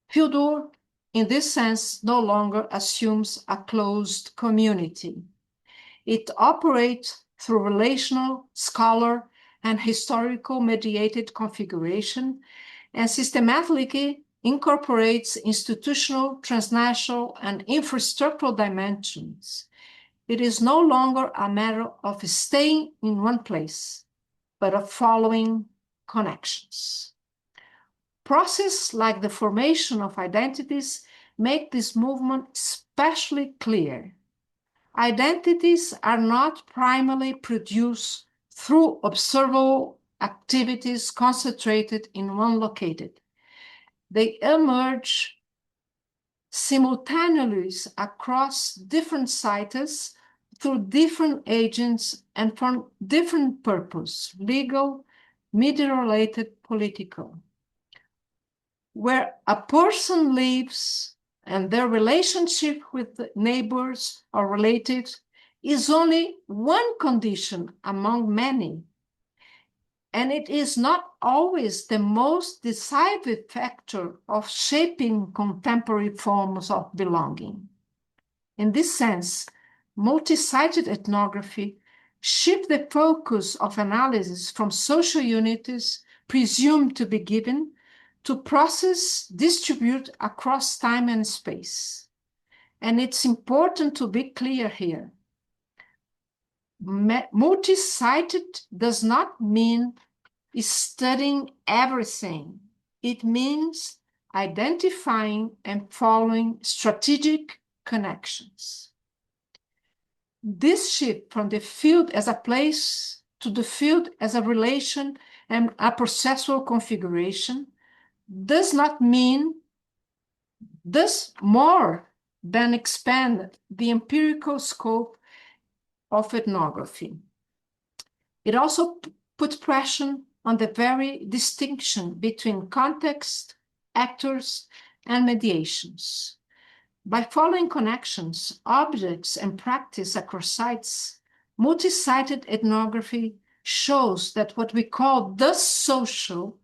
Fieldwork, in this sense, no longer assumes a closed community. It operates through relational, scholar, and historical mediated configuration, and systematically incorporates institutional, transnational, and infrastructural dimensions. It is no longer a matter of staying in one place, but of following connections. Processes like the formation of identities make this movement especially clear. Identities are not primarily produced through observable activities concentrated in one location. They emerge simultaneously across different sites through different agents and for different purposes: legal, media-related, political. Where a person lives and their relationship with neighbors or relatives is only one condition among many. and it is not always the most decisive factor of shaping contemporary forms of belonging. In this sense, multi-sited ethnography shifts the focus of analysis from social unities presumed to be given to process distributed across time and space. And it's important to be clear here. Multi-sited does not mean studying everything. It means identifying and following strategic connections. This shift from the field as a place to the field as a relation and a processual configuration does more than expand the empirical scope of ethnography. It also puts pressure on the very distinction between context, actors, and mediations. By following connections, objects, and practice across sites, multi-sited ethnography shows that what we call the social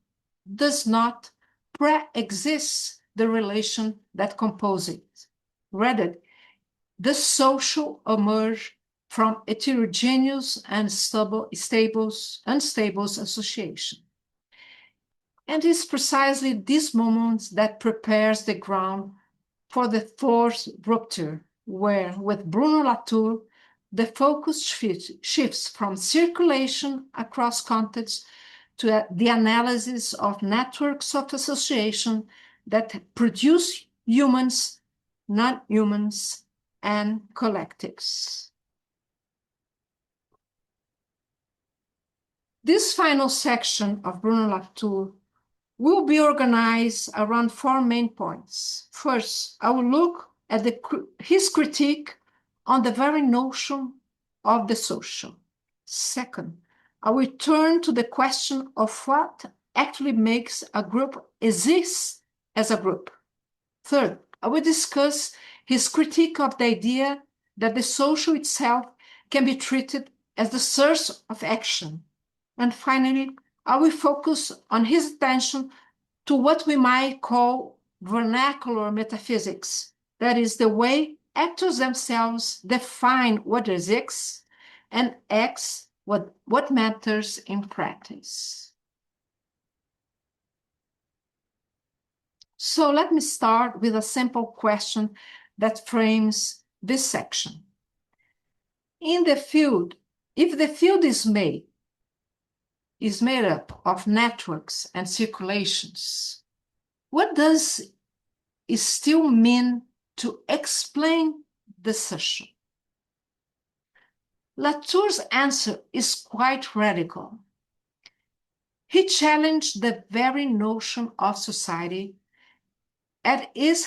does not pre-exist the relation that composes it. Rather, the social emerges from heterogeneous and unstable association. And it's precisely this moment that prepares the ground for the fourth rupture, where, with Bruno Latour, the focus shifts from circulation across contexts to the analysis of networks of association that produce humans, non-humans, and collectives. This final section of Bruno Latour will be organized around four main points. First, I will look at his critique on the very notion of the social. Second, I will turn to the question of what actually makes a group exist as a group. Third, I will discuss his critique of the idea that the social itself can be treated as the source of action. And finally, I will focus on his attention to what we might call vernacular metaphysics, that is, the way actors themselves define what exists and acts what matters in practice. So let me start with a simple question that frames this section. In the field, if the field is made up of networks and circulations, what does it still mean to explain the social? Latour's answer is quite radical. He challenged the very notion of society as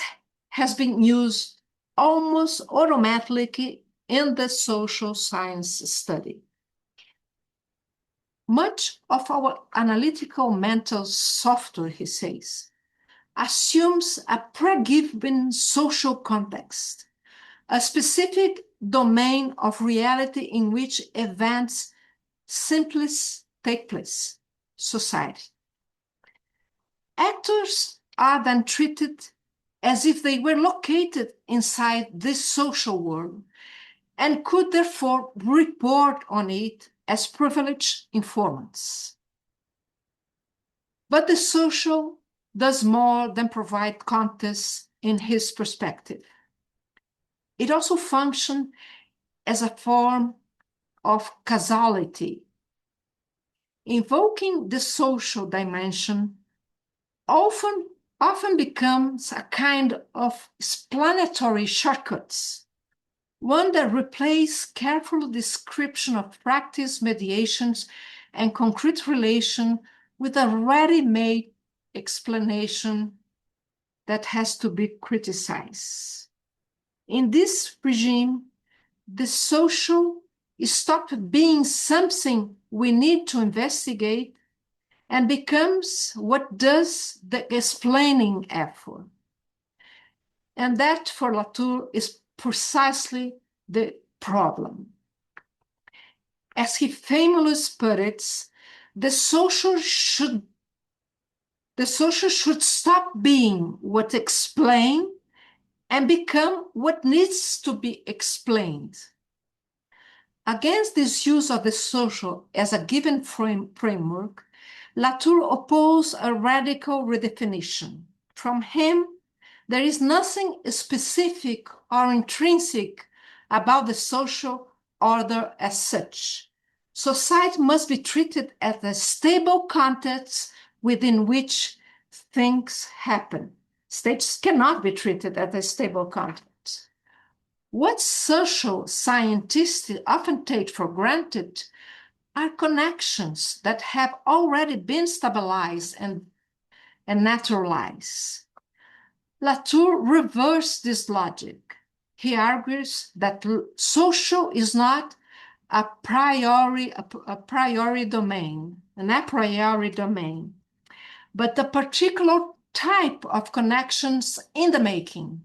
has been used almost automatically in the social science study. Much of our analytical mental software, he says, assumes a pre-given social context, a specific domain of reality in which events simply take place, society. Actors are then treated as if they were located inside this social world and could therefore report on it as privileged informants. But the social does more than provide context in his perspective. It also functions as a form of causality. Invoking the social dimension often becomes a kind of explanatory shortcuts, one that replaces careful description of practice, mediations, and concrete relation with a ready-made explanation that has to be criticized. In this regime, the social stops being something we need to investigate and becomes what does the explaining effort. And that, for Latour, is precisely the problem. As he famously put it, the social should stop being what explained and become what needs to be explained. Against this use of the social as a given framework, Latour opposed a radical redefinition. From him, there is nothing specific or intrinsic about the social order as such. Society must be treated as a stable context within which things happen. States cannot be treated as a stable context. What social scientists often take for granted are connections that have already been stabilized and naturalized. Latour reversed this logic. He argues that social is not an a priori domain, but a particular type of connections in the making.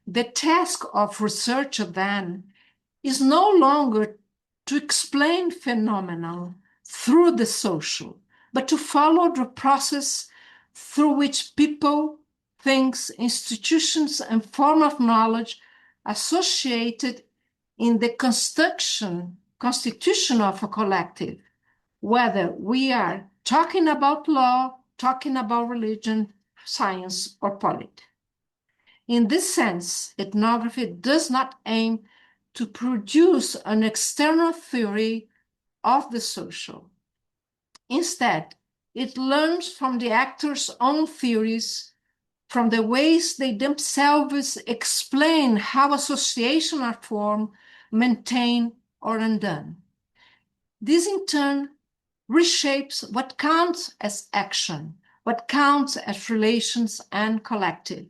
The task of researcher then is no longer to explain phenomena through the social, but to follow the process through which people, things, institutions, and form of knowledge associated in the constitution of a collective, whether we are talking about law, talking about religion, science, or politics. In this sense, ethnography does not aim to produce an external theory of the social. Instead, it learns from the actors' own theories, from the ways they themselves explain how associations are formed, maintained, or undone. This, in turn, reshapes what counts as action, what counts as relations and collective.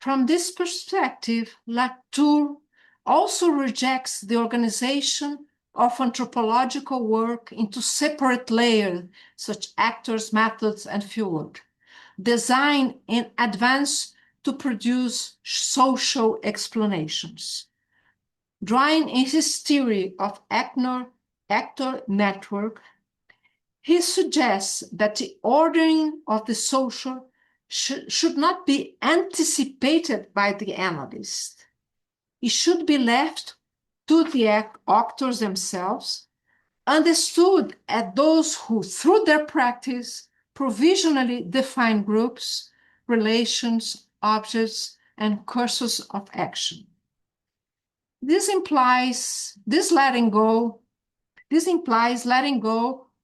From this perspective, Latour also rejects the organization of anthropological work into separate layers, such actors, methods, and field, designed in advance to produce social explanations. Drawing in his theory of actor network, he suggests that the ordering of the social should not be anticipated by the analyst. It should be left to the actors themselves, understood as those who, through their practice, provisionally define groups, relations, objects, and courses of action. This implies letting go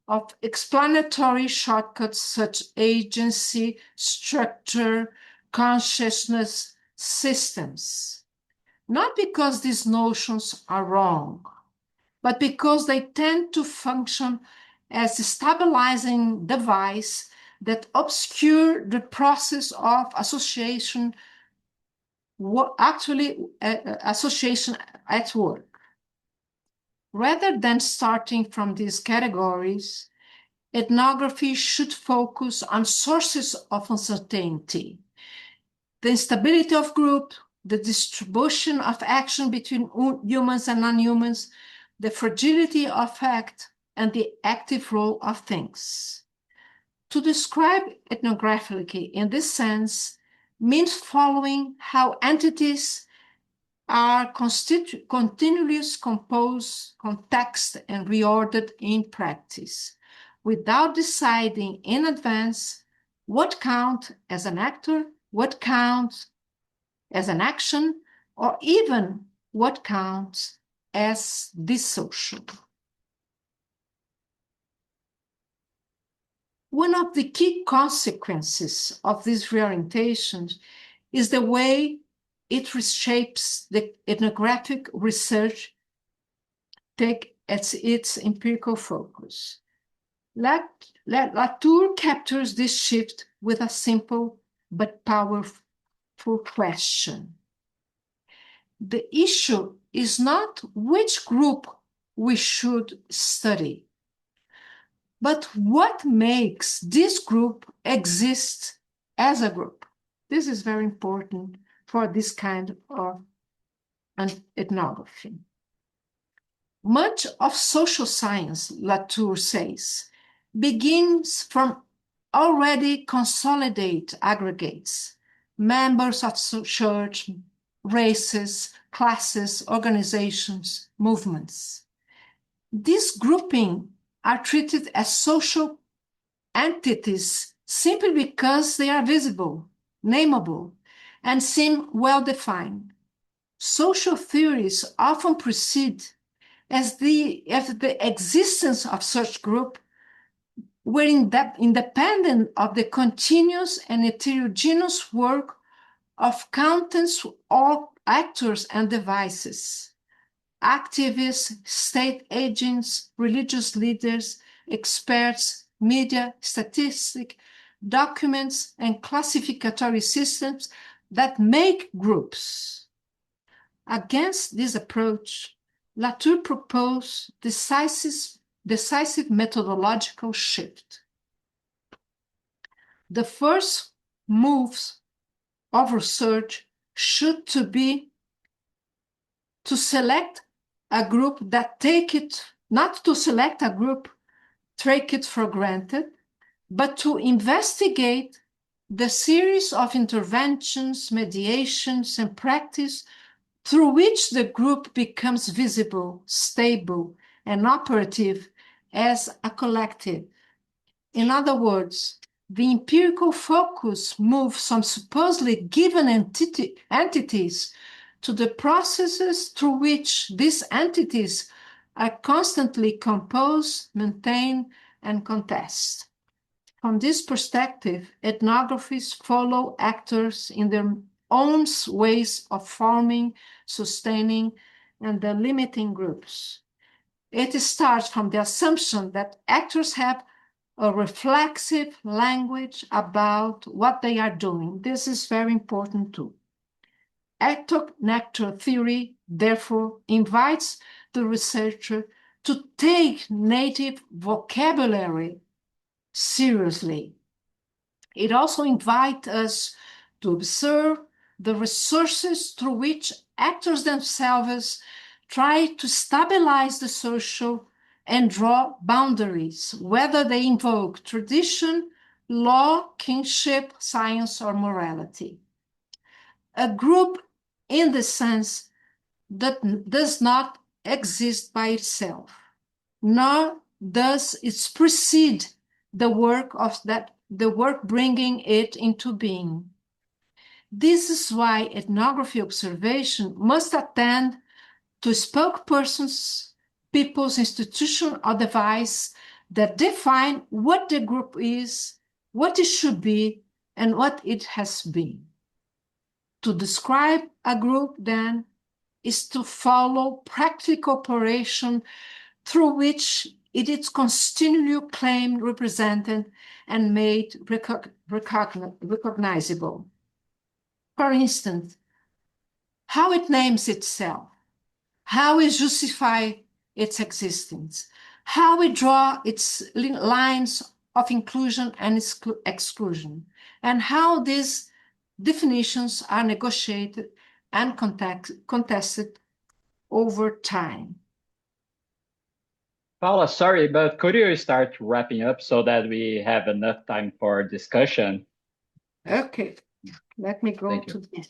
of explanatory shortcuts such agency, structure, consciousness, systems. Not because these notions are wrong, but because they tend to function as a stabilizing device that obscure the process of association, association at work. Rather than starting from these categories, ethnography should focus on sources of uncertainty, the instability of group, the distribution of action between humans and non-humans, the fragility of fact, and the active role of things. To describe ethnography in this sense means following how entities are continually composed, contexted, and reordered in practice, without deciding in advance what counts as an actor, what counts as an action, or even what counts as dissocial. One of the key consequences of this reorientation is the way it reshapes the ethnographic research take as its empirical focus. Latour captures this shift with a simple but powerful question. The issue is not which group we should study, but what makes this group exist as a group. This is very important for this kind of ethnography. Much of social science, Latour says, begins from already consolidated aggregates, members of church, races, classes, organizations, movements. These groupings are treated as social entities simply because they are visible, nameable, and seem well-defined. Social theories often proceed as if the existence of such group were independent of the continuous and heterogeneous work of countless actors and devices, activists, state agents, religious leaders, experts, media, statistics, documents, and classificatory systems that make groups. Against this approach, Latour proposed decisive methodological shift. The first moves of research should be to select a group that not to select a group, take it for granted, but to investigate the series of interventions, mediations, and practice through which the group becomes visible, stable, and operative as a collective. In other words, the empirical focus moves from supposedly given entities to the processes through which these entities are constantly composed, maintained, and contested. From this perspective, ethnographies follow actors in their own ways of forming, sustaining, and delimiting groups. It starts from the assumption that actors have a reflexive language about what they are doing. This is very important too. Ethno-nectar theory, therefore, invites the researcher to take native vocabulary seriously. It also invites us to observe the resources through which actors themselves try to stabilize the social and draw boundaries, whether they invoke tradition, law, kinship, science, or morality. A group, in the sense that does not exist by itself, nor does it precede the work bringing it into being. This is why ethnography observation must attend to spokespersons, people's institution or device that define what the group is, what it should be, and what it has been. To describe a group, then, is to follow practical operation through which it is continually claimed, represented, and made recognizable. For instance, how it names itself, how it justifies its existence, how it draws its lines of inclusion and exclusion, and how these definitions are negotiated and contested over time. Paula, sorry, but could you start wrapping up so that we have enough time for discussion? Okay, let me go to this.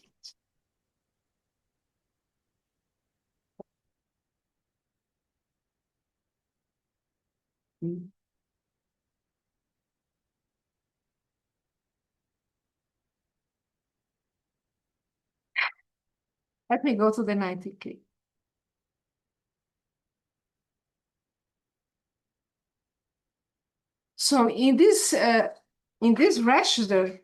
Let me go to the 90K. So in this register,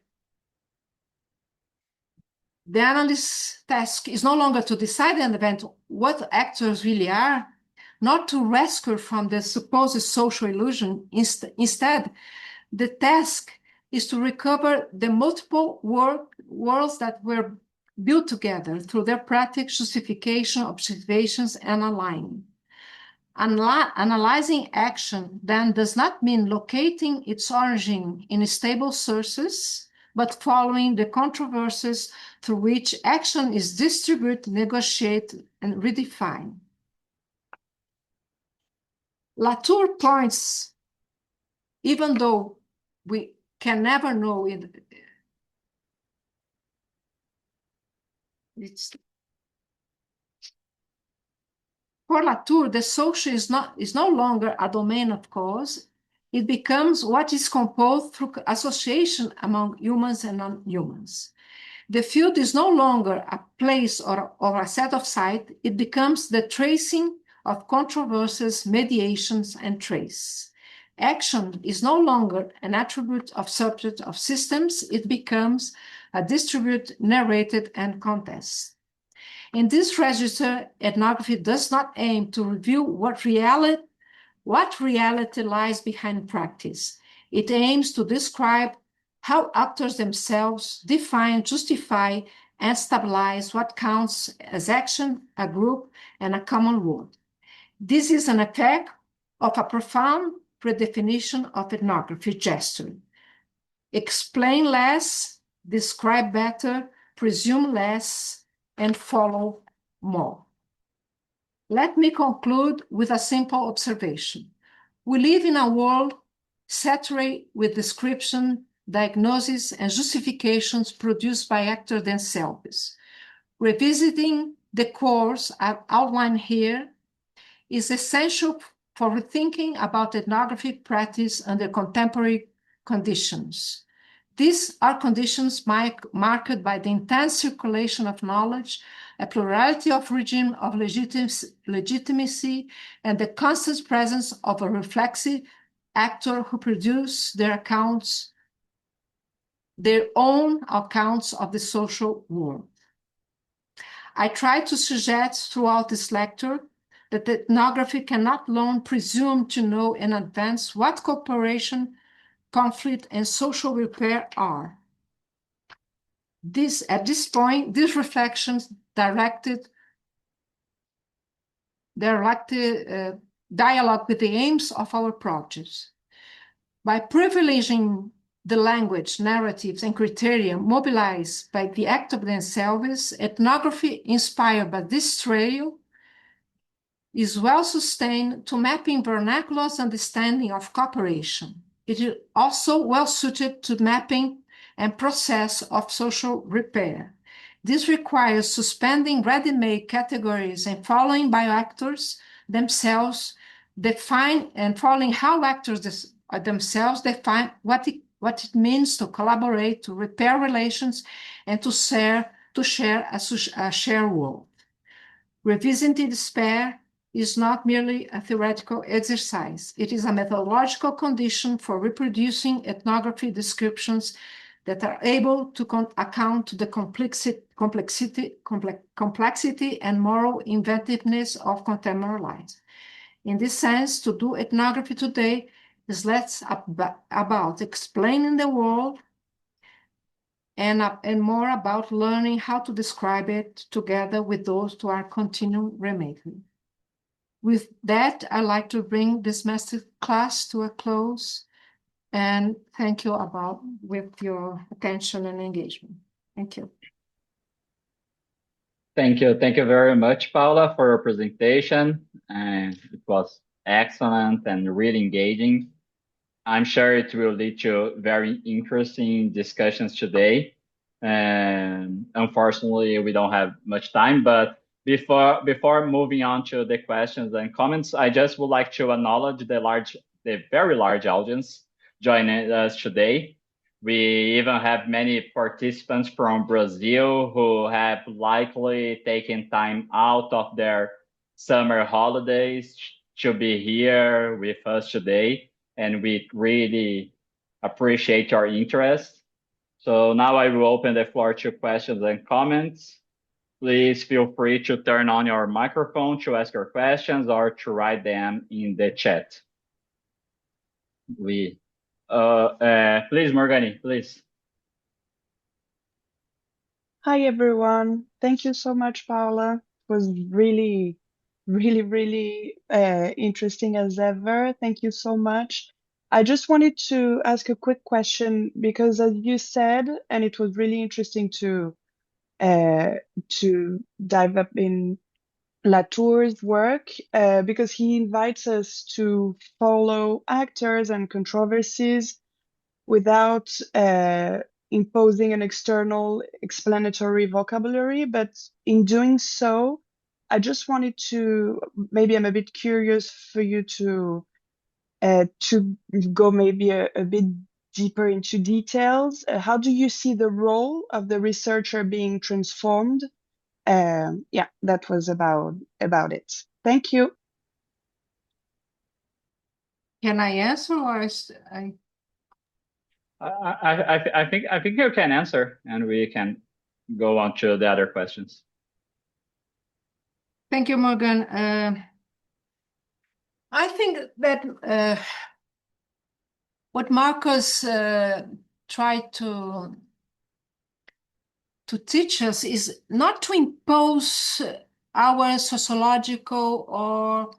the analyst's task is no longer to decide in the event what actors really are, not to rescue from the supposed social illusion. Instead, the task is to recover the multiple worlds that were built together through their practice, justification, observations, and aligning. Analyzing action then does not mean locating its origin in stable sources, but following the controversies through which action is distributed, negotiated, and redefined. Latour points, even though we can never know it, for Latour, the social is no longer a domain of cause. It becomes what is composed through association among humans and non-humans. The field is no longer a place or a set of sites. It becomes the tracing of controversies, mediations, and trace. Action is no longer an attribute of subject of systems. It becomes a distribute, narrated, and contest. In this register, ethnography does not aim to reveal what reality lies behind practice. It aims to describe how actors themselves define, justify, and stabilize what counts as action, a group, and a common world. This is an effect of a profound redefinition of ethnography gesture. Explain less, describe better, presume less, and follow more. Let me conclude with a simple observation. We live in a world saturated with description, diagnosis, and justifications produced by actors themselves. Revisiting the course I've outlined here is essential for rethinking about ethnography practice under contemporary conditions. These are conditions marked by the intense circulation of knowledge, a plurality of regime of legitimacy, and the constant presence of a reflexive actor who produce their own accounts of the social world. I try to suggest throughout this lecture that ethnography cannot alone presume to know in advance what cooperation, conflict, and social repair are. At this point, these reflections directed dialogue with the aims of our projects. By privileging the language, narratives, and criteria mobilized by the actors themselves, ethnography inspired by this trail is well sustained to mapping vernacular's understanding of cooperation. It is also well suited to mapping and process of social repair. This requires suspending ready-made categories and following by actors themselves define and following how actors themselves define what it means to collaborate, to repair relations, and to share a shared world. Revisiting despair is not merely a theoretical exercise. It is a methodological condition for reproducing ethnography descriptions that are able to account to the complexity and moral inventiveness of contemporary life. In this sense, to do ethnography today is less about explaining the world and more about learning how to describe it together with those who are continuing remaking. With that, I'd like to bring this masterclass to a close, and thank you with your attention and engagement. Thank you. Thank you. Thank you very much, Paula, for your presentation. It was excellent and really engaging. I'm sure it will lead to very interesting discussions today. And unfortunately, we don't have much time, but before moving on to the questions and comments, I just would like to acknowledge the very large audience joining us today. We even have many participants from Brazil who have likely taken time out of their summer holidays to be here with us today. And we really appreciate your interest. So now I will open the floor to questions and comments. Please feel free to turn on your microphone to ask your questions or to write them in the chat. Please, Morgani, please. Hi, everyone. Thank you so much, Paula. It was really interesting as ever. Thank you so much. I just wanted to ask a quick question because, as you said, and it was really interesting to dive up in Latour's work, because he invites us to follow actors and controversies without imposing an external explanatory vocabulary. But in doing so, I just wanted to, maybe I'm a bit curious for you to go maybe a bit deeper into details. How do you see the role of the researcher being transformed? Yeah, that was about it. Thank you. Can I answer, or I think you can answer, and we can go on to the other questions. Thank you, Morgan. I think that what Marcus tried to teach us is not to impose our sociological or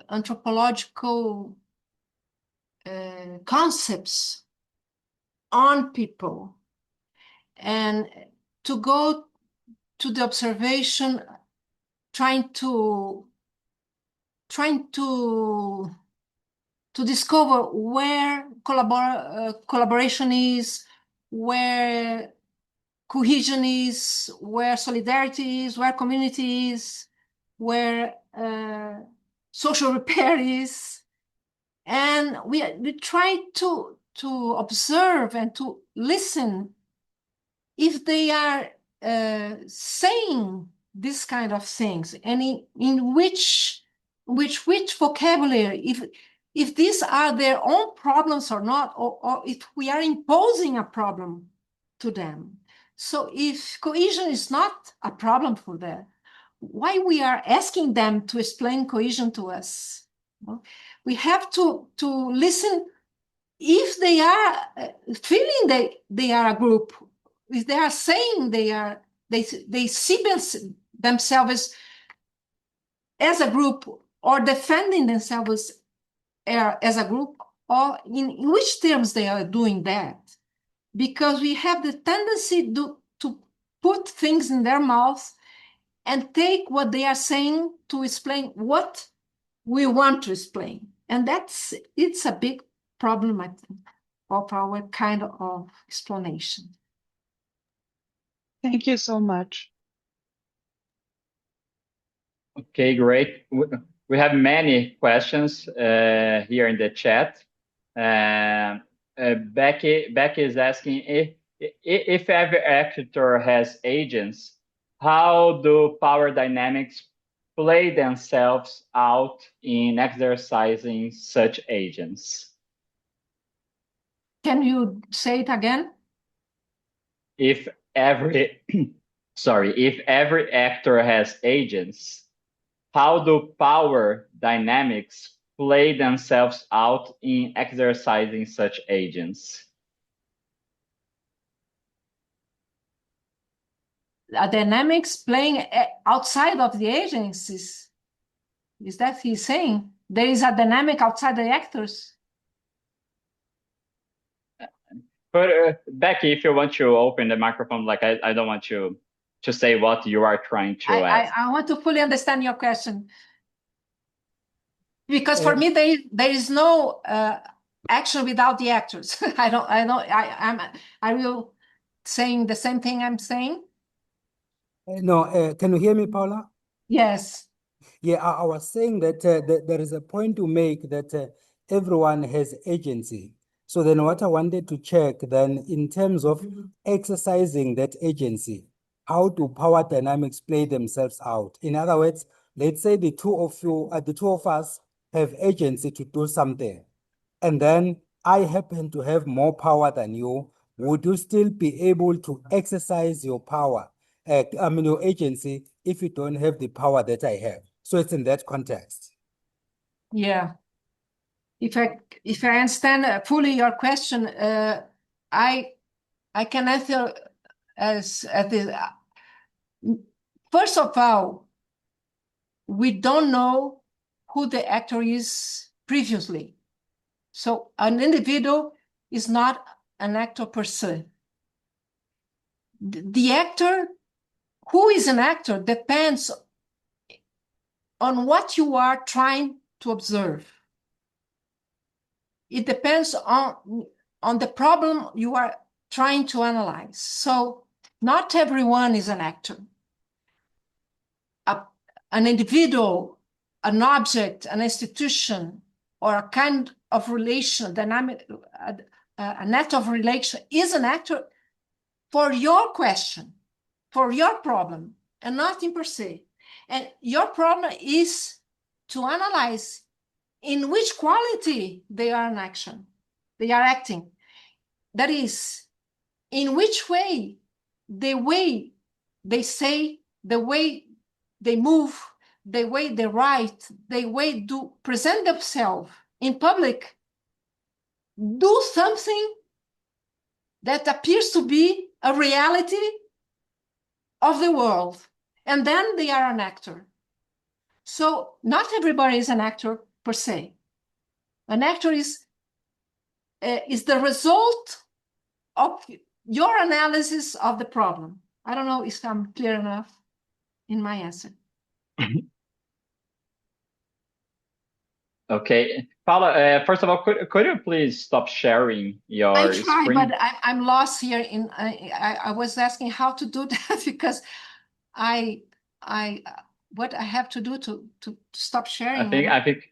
anthropological concepts on people, and to go to the observation trying to discover where collaboration is, where cohesion is, where solidarity is, where community is, where social repair is. And we try to observe and to listen if they are saying this kind of things, and in which vocabulary, if these are their own problems or not, or if we are imposing a problem to them. So if cohesion is not a problem for them, why we are asking them to explain cohesion to us? We have to listen if they are feeling that they are a group, if they are saying they see themselves as a group, or defending themselves as a group, or in which terms they are doing that. Because we have the tendency to put things in their mouths and take what they are saying to explain what we want to explain. And it's a big problem, I think, of our kind of explanation. Thank you so much. Okay, great. We have many questions here in the chat. Becky is asking if every actor has agents, how do power dynamics play themselves out in exercising such agents? Can you say it again? If every actor has agents, how do power dynamics play themselves out in exercising such agents? Dynamics playing outside of the agencies. Is that he's saying? There is a dynamic outside the actors? But Becky, if you want to open the microphone, like I don't want you to say what you are trying to ask. I want to fully understand your question. Because for me, there is no action without the actors. Are you saying the same thing I'm saying? No, can you hear me, Paula? Yes. Yeah, I was saying that, there is a point to make that everyone has agency. So then what I wanted to check then in terms of exercising that agency, how do power dynamics play themselves out? In other words, let's say the two of us have agency to do something, and then I happen to have more power than you. Would you still be able to exercise your power, your agency, if you don't have the power that I have? So it's in that context. Yeah. If I understand fully your question, I can answer as this. First of all, we don't know who the actor is previously. So an individual is not an actor per se. The actor, who is an actor, depends on what you are trying to observe. It depends on the problem you are trying to analyze. So not everyone is an actor. An individual, an object, an institution, or a kind of relation, dynamic, a net of relation is an actor for your question, for your problem, and nothing per se. And your problem is to analyze in which quality they are in action, they are acting. That is, in which way they say, the way they move, the way they write, the way do present themselves in public, do something that appears to be a reality of the world. And then they are an actor. So not everybody is an actor per se. An actor is the result of your analysis of the problem. I don't know if I'm clear enough in my answer. Okay, Paula, first of all, could you please stop sharing your screen? I try, but I'm lost here. I was asking how to do that because what I have to do to stop sharing. I think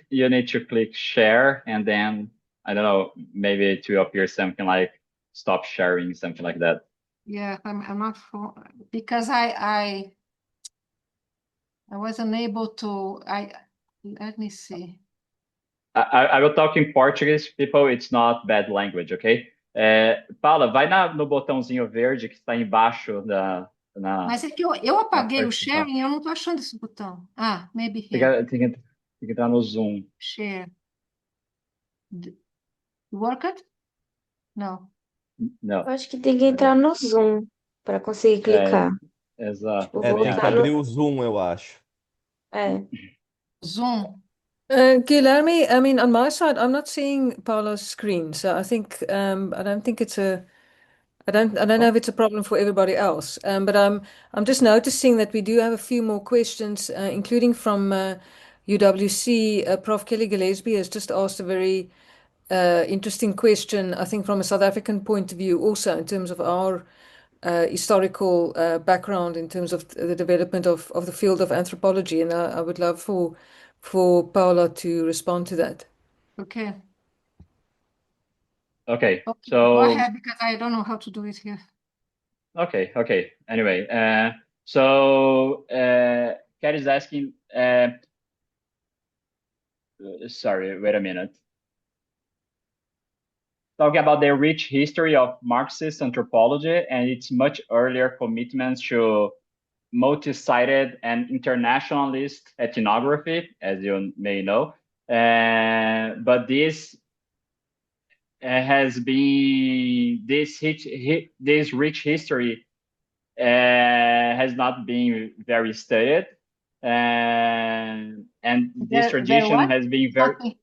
you need to click share, and then I don't know, maybe it will appear something like stop sharing, something like that. Yeah, I'm not for, because I wasn't able to. Let me see. I will talk in Portuguese, people. It's not bad language, okay? Paula, vai no botãozinho verde que está embaixo da. Mas é que eu apaguei o sharing e eu não estou achando esse botão. Ah, maybe here. Tem que entrar no Zoom. Share. Work it? Não. Não. Eu acho que tem que entrar no Zoom para conseguir clicar. Exato. Tipo, tem que abrir o Zoom, eu acho. Zoom. Guilherme, I mean, on my side, I'm not seeing Paula's screen, so I think I don't think it's I don't know if it's a problem for everybody else. But I'm just noticing that we do have a few more questions, including from UWC. Prof Kelly Gillespie has just asked a very interesting question, I think from a South African point of view also, in terms of our historical background, in terms of the development of the field of anthropology. And I would love for Paula to respond to that. Okay. Okay, so go ahead, because I don't know how to do it here. Okay. Anyway, so Kat is asking. Sorry, wait a minute. Talking about the rich history of Marxist anthropology and its much earlier commitments to multi-sided and internationalist ethnography, as you may know, but this has been this rich history has not been very studied, and this tradition has been very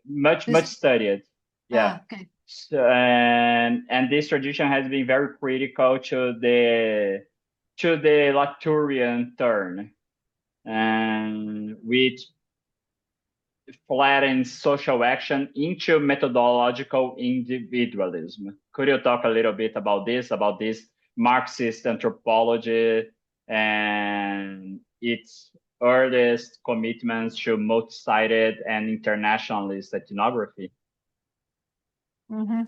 much studied. Yeah. Okay. So, and this tradition has been very critical to the Latourian turn, and which flattens social action into methodological individualism. Could you talk a little bit about this Marxist anthropology and its earliest commitments to multi-sided and internationalist ethnography? Mm-hmm.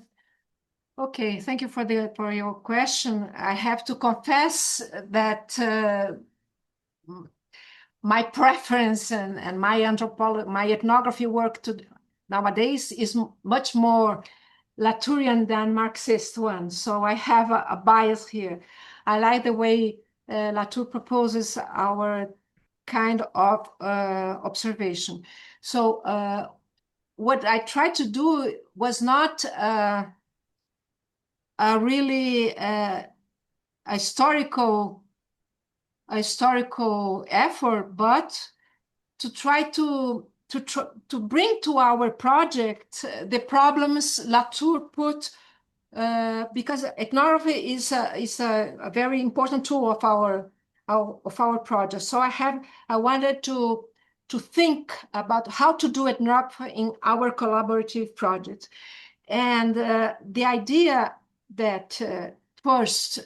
Okay, thank you for your question. I have to confess that my preference and my ethnography work nowadays is much more Latourian than Marxist one. So I have a bias here. I like the way Latour proposes our kind of observation. So what I tried to do was not a really historical effort, but to try to bring to our project the problems Latour put, because ethnography is a very important tool of our our project. So I wanted to think about how to do ethnography in our collaborative project. And the idea that first,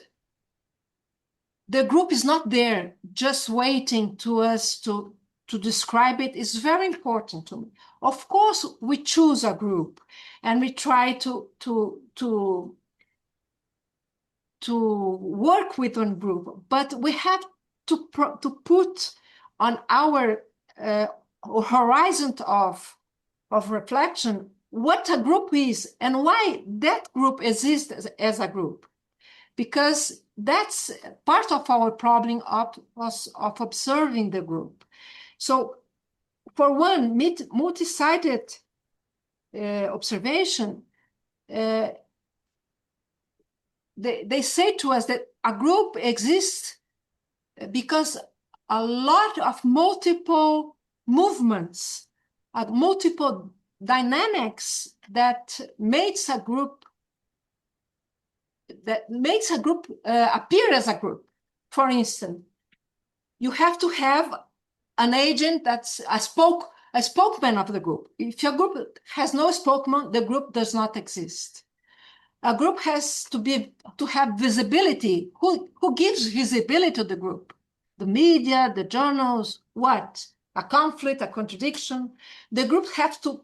the group is not there just waiting to us to describe it is very important to me. Of course, we choose a group and we try to work with one group, but we have to put on our horizon of reflection what a group is and why that group exists as a group, because that's part of our problem of observing the group. So for one, multi-sided observation, they say to us that a group exists because a lot of multiple movements, multiple dynamics that makes a group appear as a group. For instance, you have to have an agent that's a spokesman of the group. If your group has no spokesman, the group does not exist. A group has to have visibility. Who gives visibility to the group? The media, the journals, what? A conflict, a contradiction. The group have to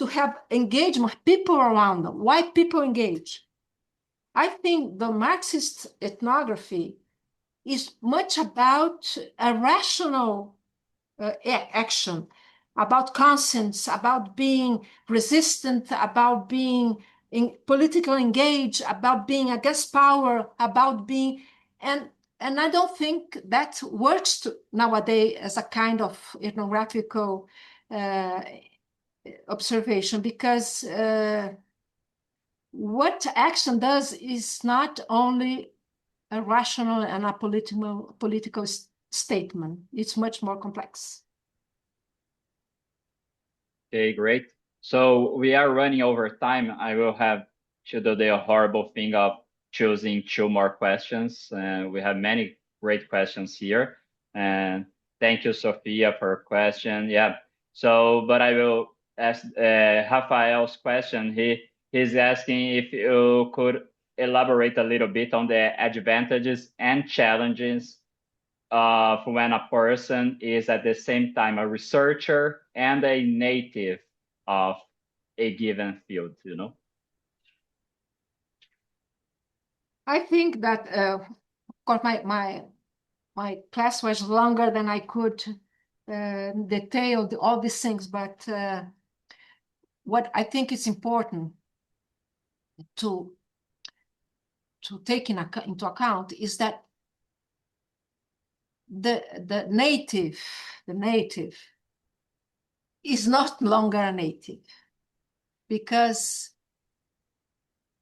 have engagement, people around them. Why people engage? I think the Marxist ethnography is much about a rational action, about conscience, about being resistant, about being politically engaged, about being against power, about being, and I don't think that works nowadays as a kind of ethnographical observation, because what action does is not only a rational and a political statement. It's much more complex. Okay, great. So we are running over time. I will have to do the horrible thing of choosing 2 more questions. We have many great questions here. And thank you, Sophia, for your question. Yeah. So, but I will ask Rafael's question. He's asking if you could elaborate a little bit on the advantages and challenges of when a person is at the same time a researcher and a native of a given field, you know? I think that, of course, my class was longer than I could detail all these things, but what I think is important to take into account is that the native is not longer a native, because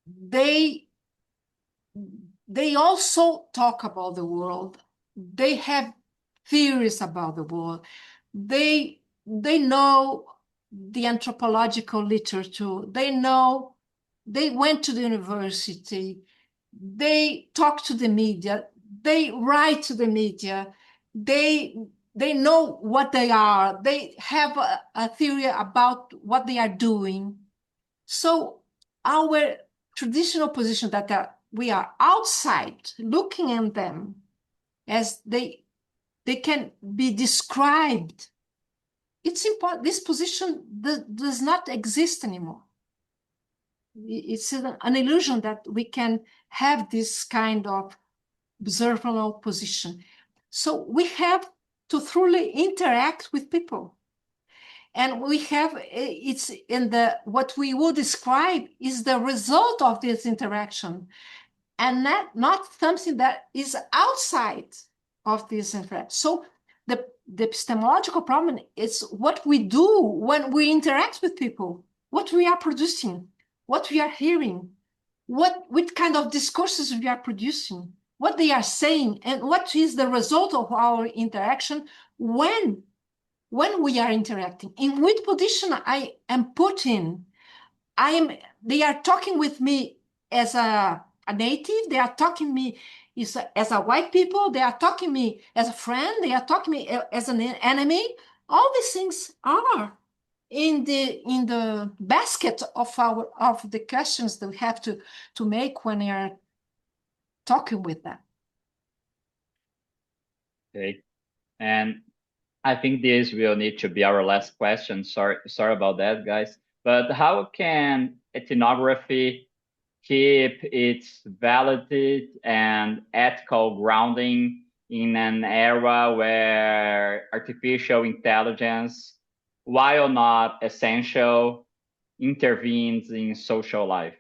they also talk about the world. They have theories about the world. They know the anthropological literature. They went to the university. They talk to the media. They write to the media. They know what they are. They have a theory about what they are doing. So our traditional position that we are outside looking at them as they can be described. It's important. This position does not exist anymore. It's an illusion that we can have this kind of observational position. So we have to truly interact with people. And we have, it's in what we would describe is the result of this interaction, and not something that is outside of this interaction. So the epistemological problem is what we do when we interact with people, what we are producing, what we are hearing, what kind of discourses we are producing, what they are saying, and what is the result of our interaction when we are interacting, in which position I am put in. They are talking with me as a native, they are talking me is as a white people, they are talking me as a friend, they are talking me as an enemy. All these things are in the basket of the questions that we have to make when we are talking with them. Okay, and I think this will need to be our last question. Sorry about that, guys. But how can ethnography keep its validity and ethical grounding in an era where artificial intelligence, while not essential, intervenes in social life?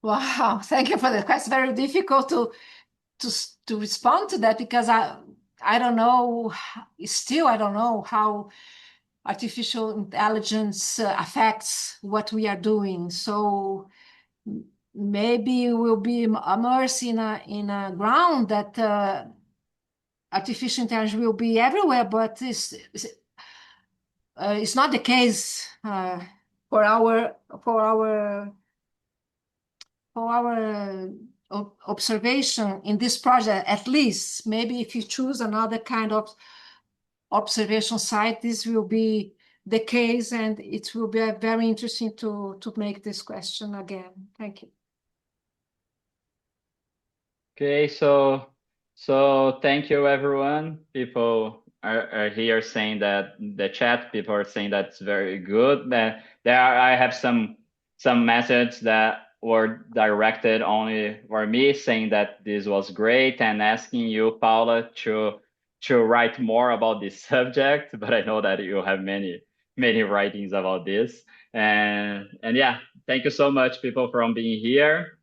Wow, thank you for the question. Very difficult to respond to that, because I don't know, still I don't know how artificial intelligence affects what we are doing. So maybe we'll be immersed in a ground that artificial intelligence will be everywhere, but it's not the case for our observation in this project. At least maybe if you choose another kind of observation site, this will be the case, and it will be very interesting to make this question again. Thank you. Okay, so thank you, everyone. People are here saying that the chat, people are saying that's very good. That I have some messages that were directed only for me, saying that this was great and asking you, Paula, to write more about this subject. But I know that you have many writings about this. And yeah, thank you so much, people, for being here.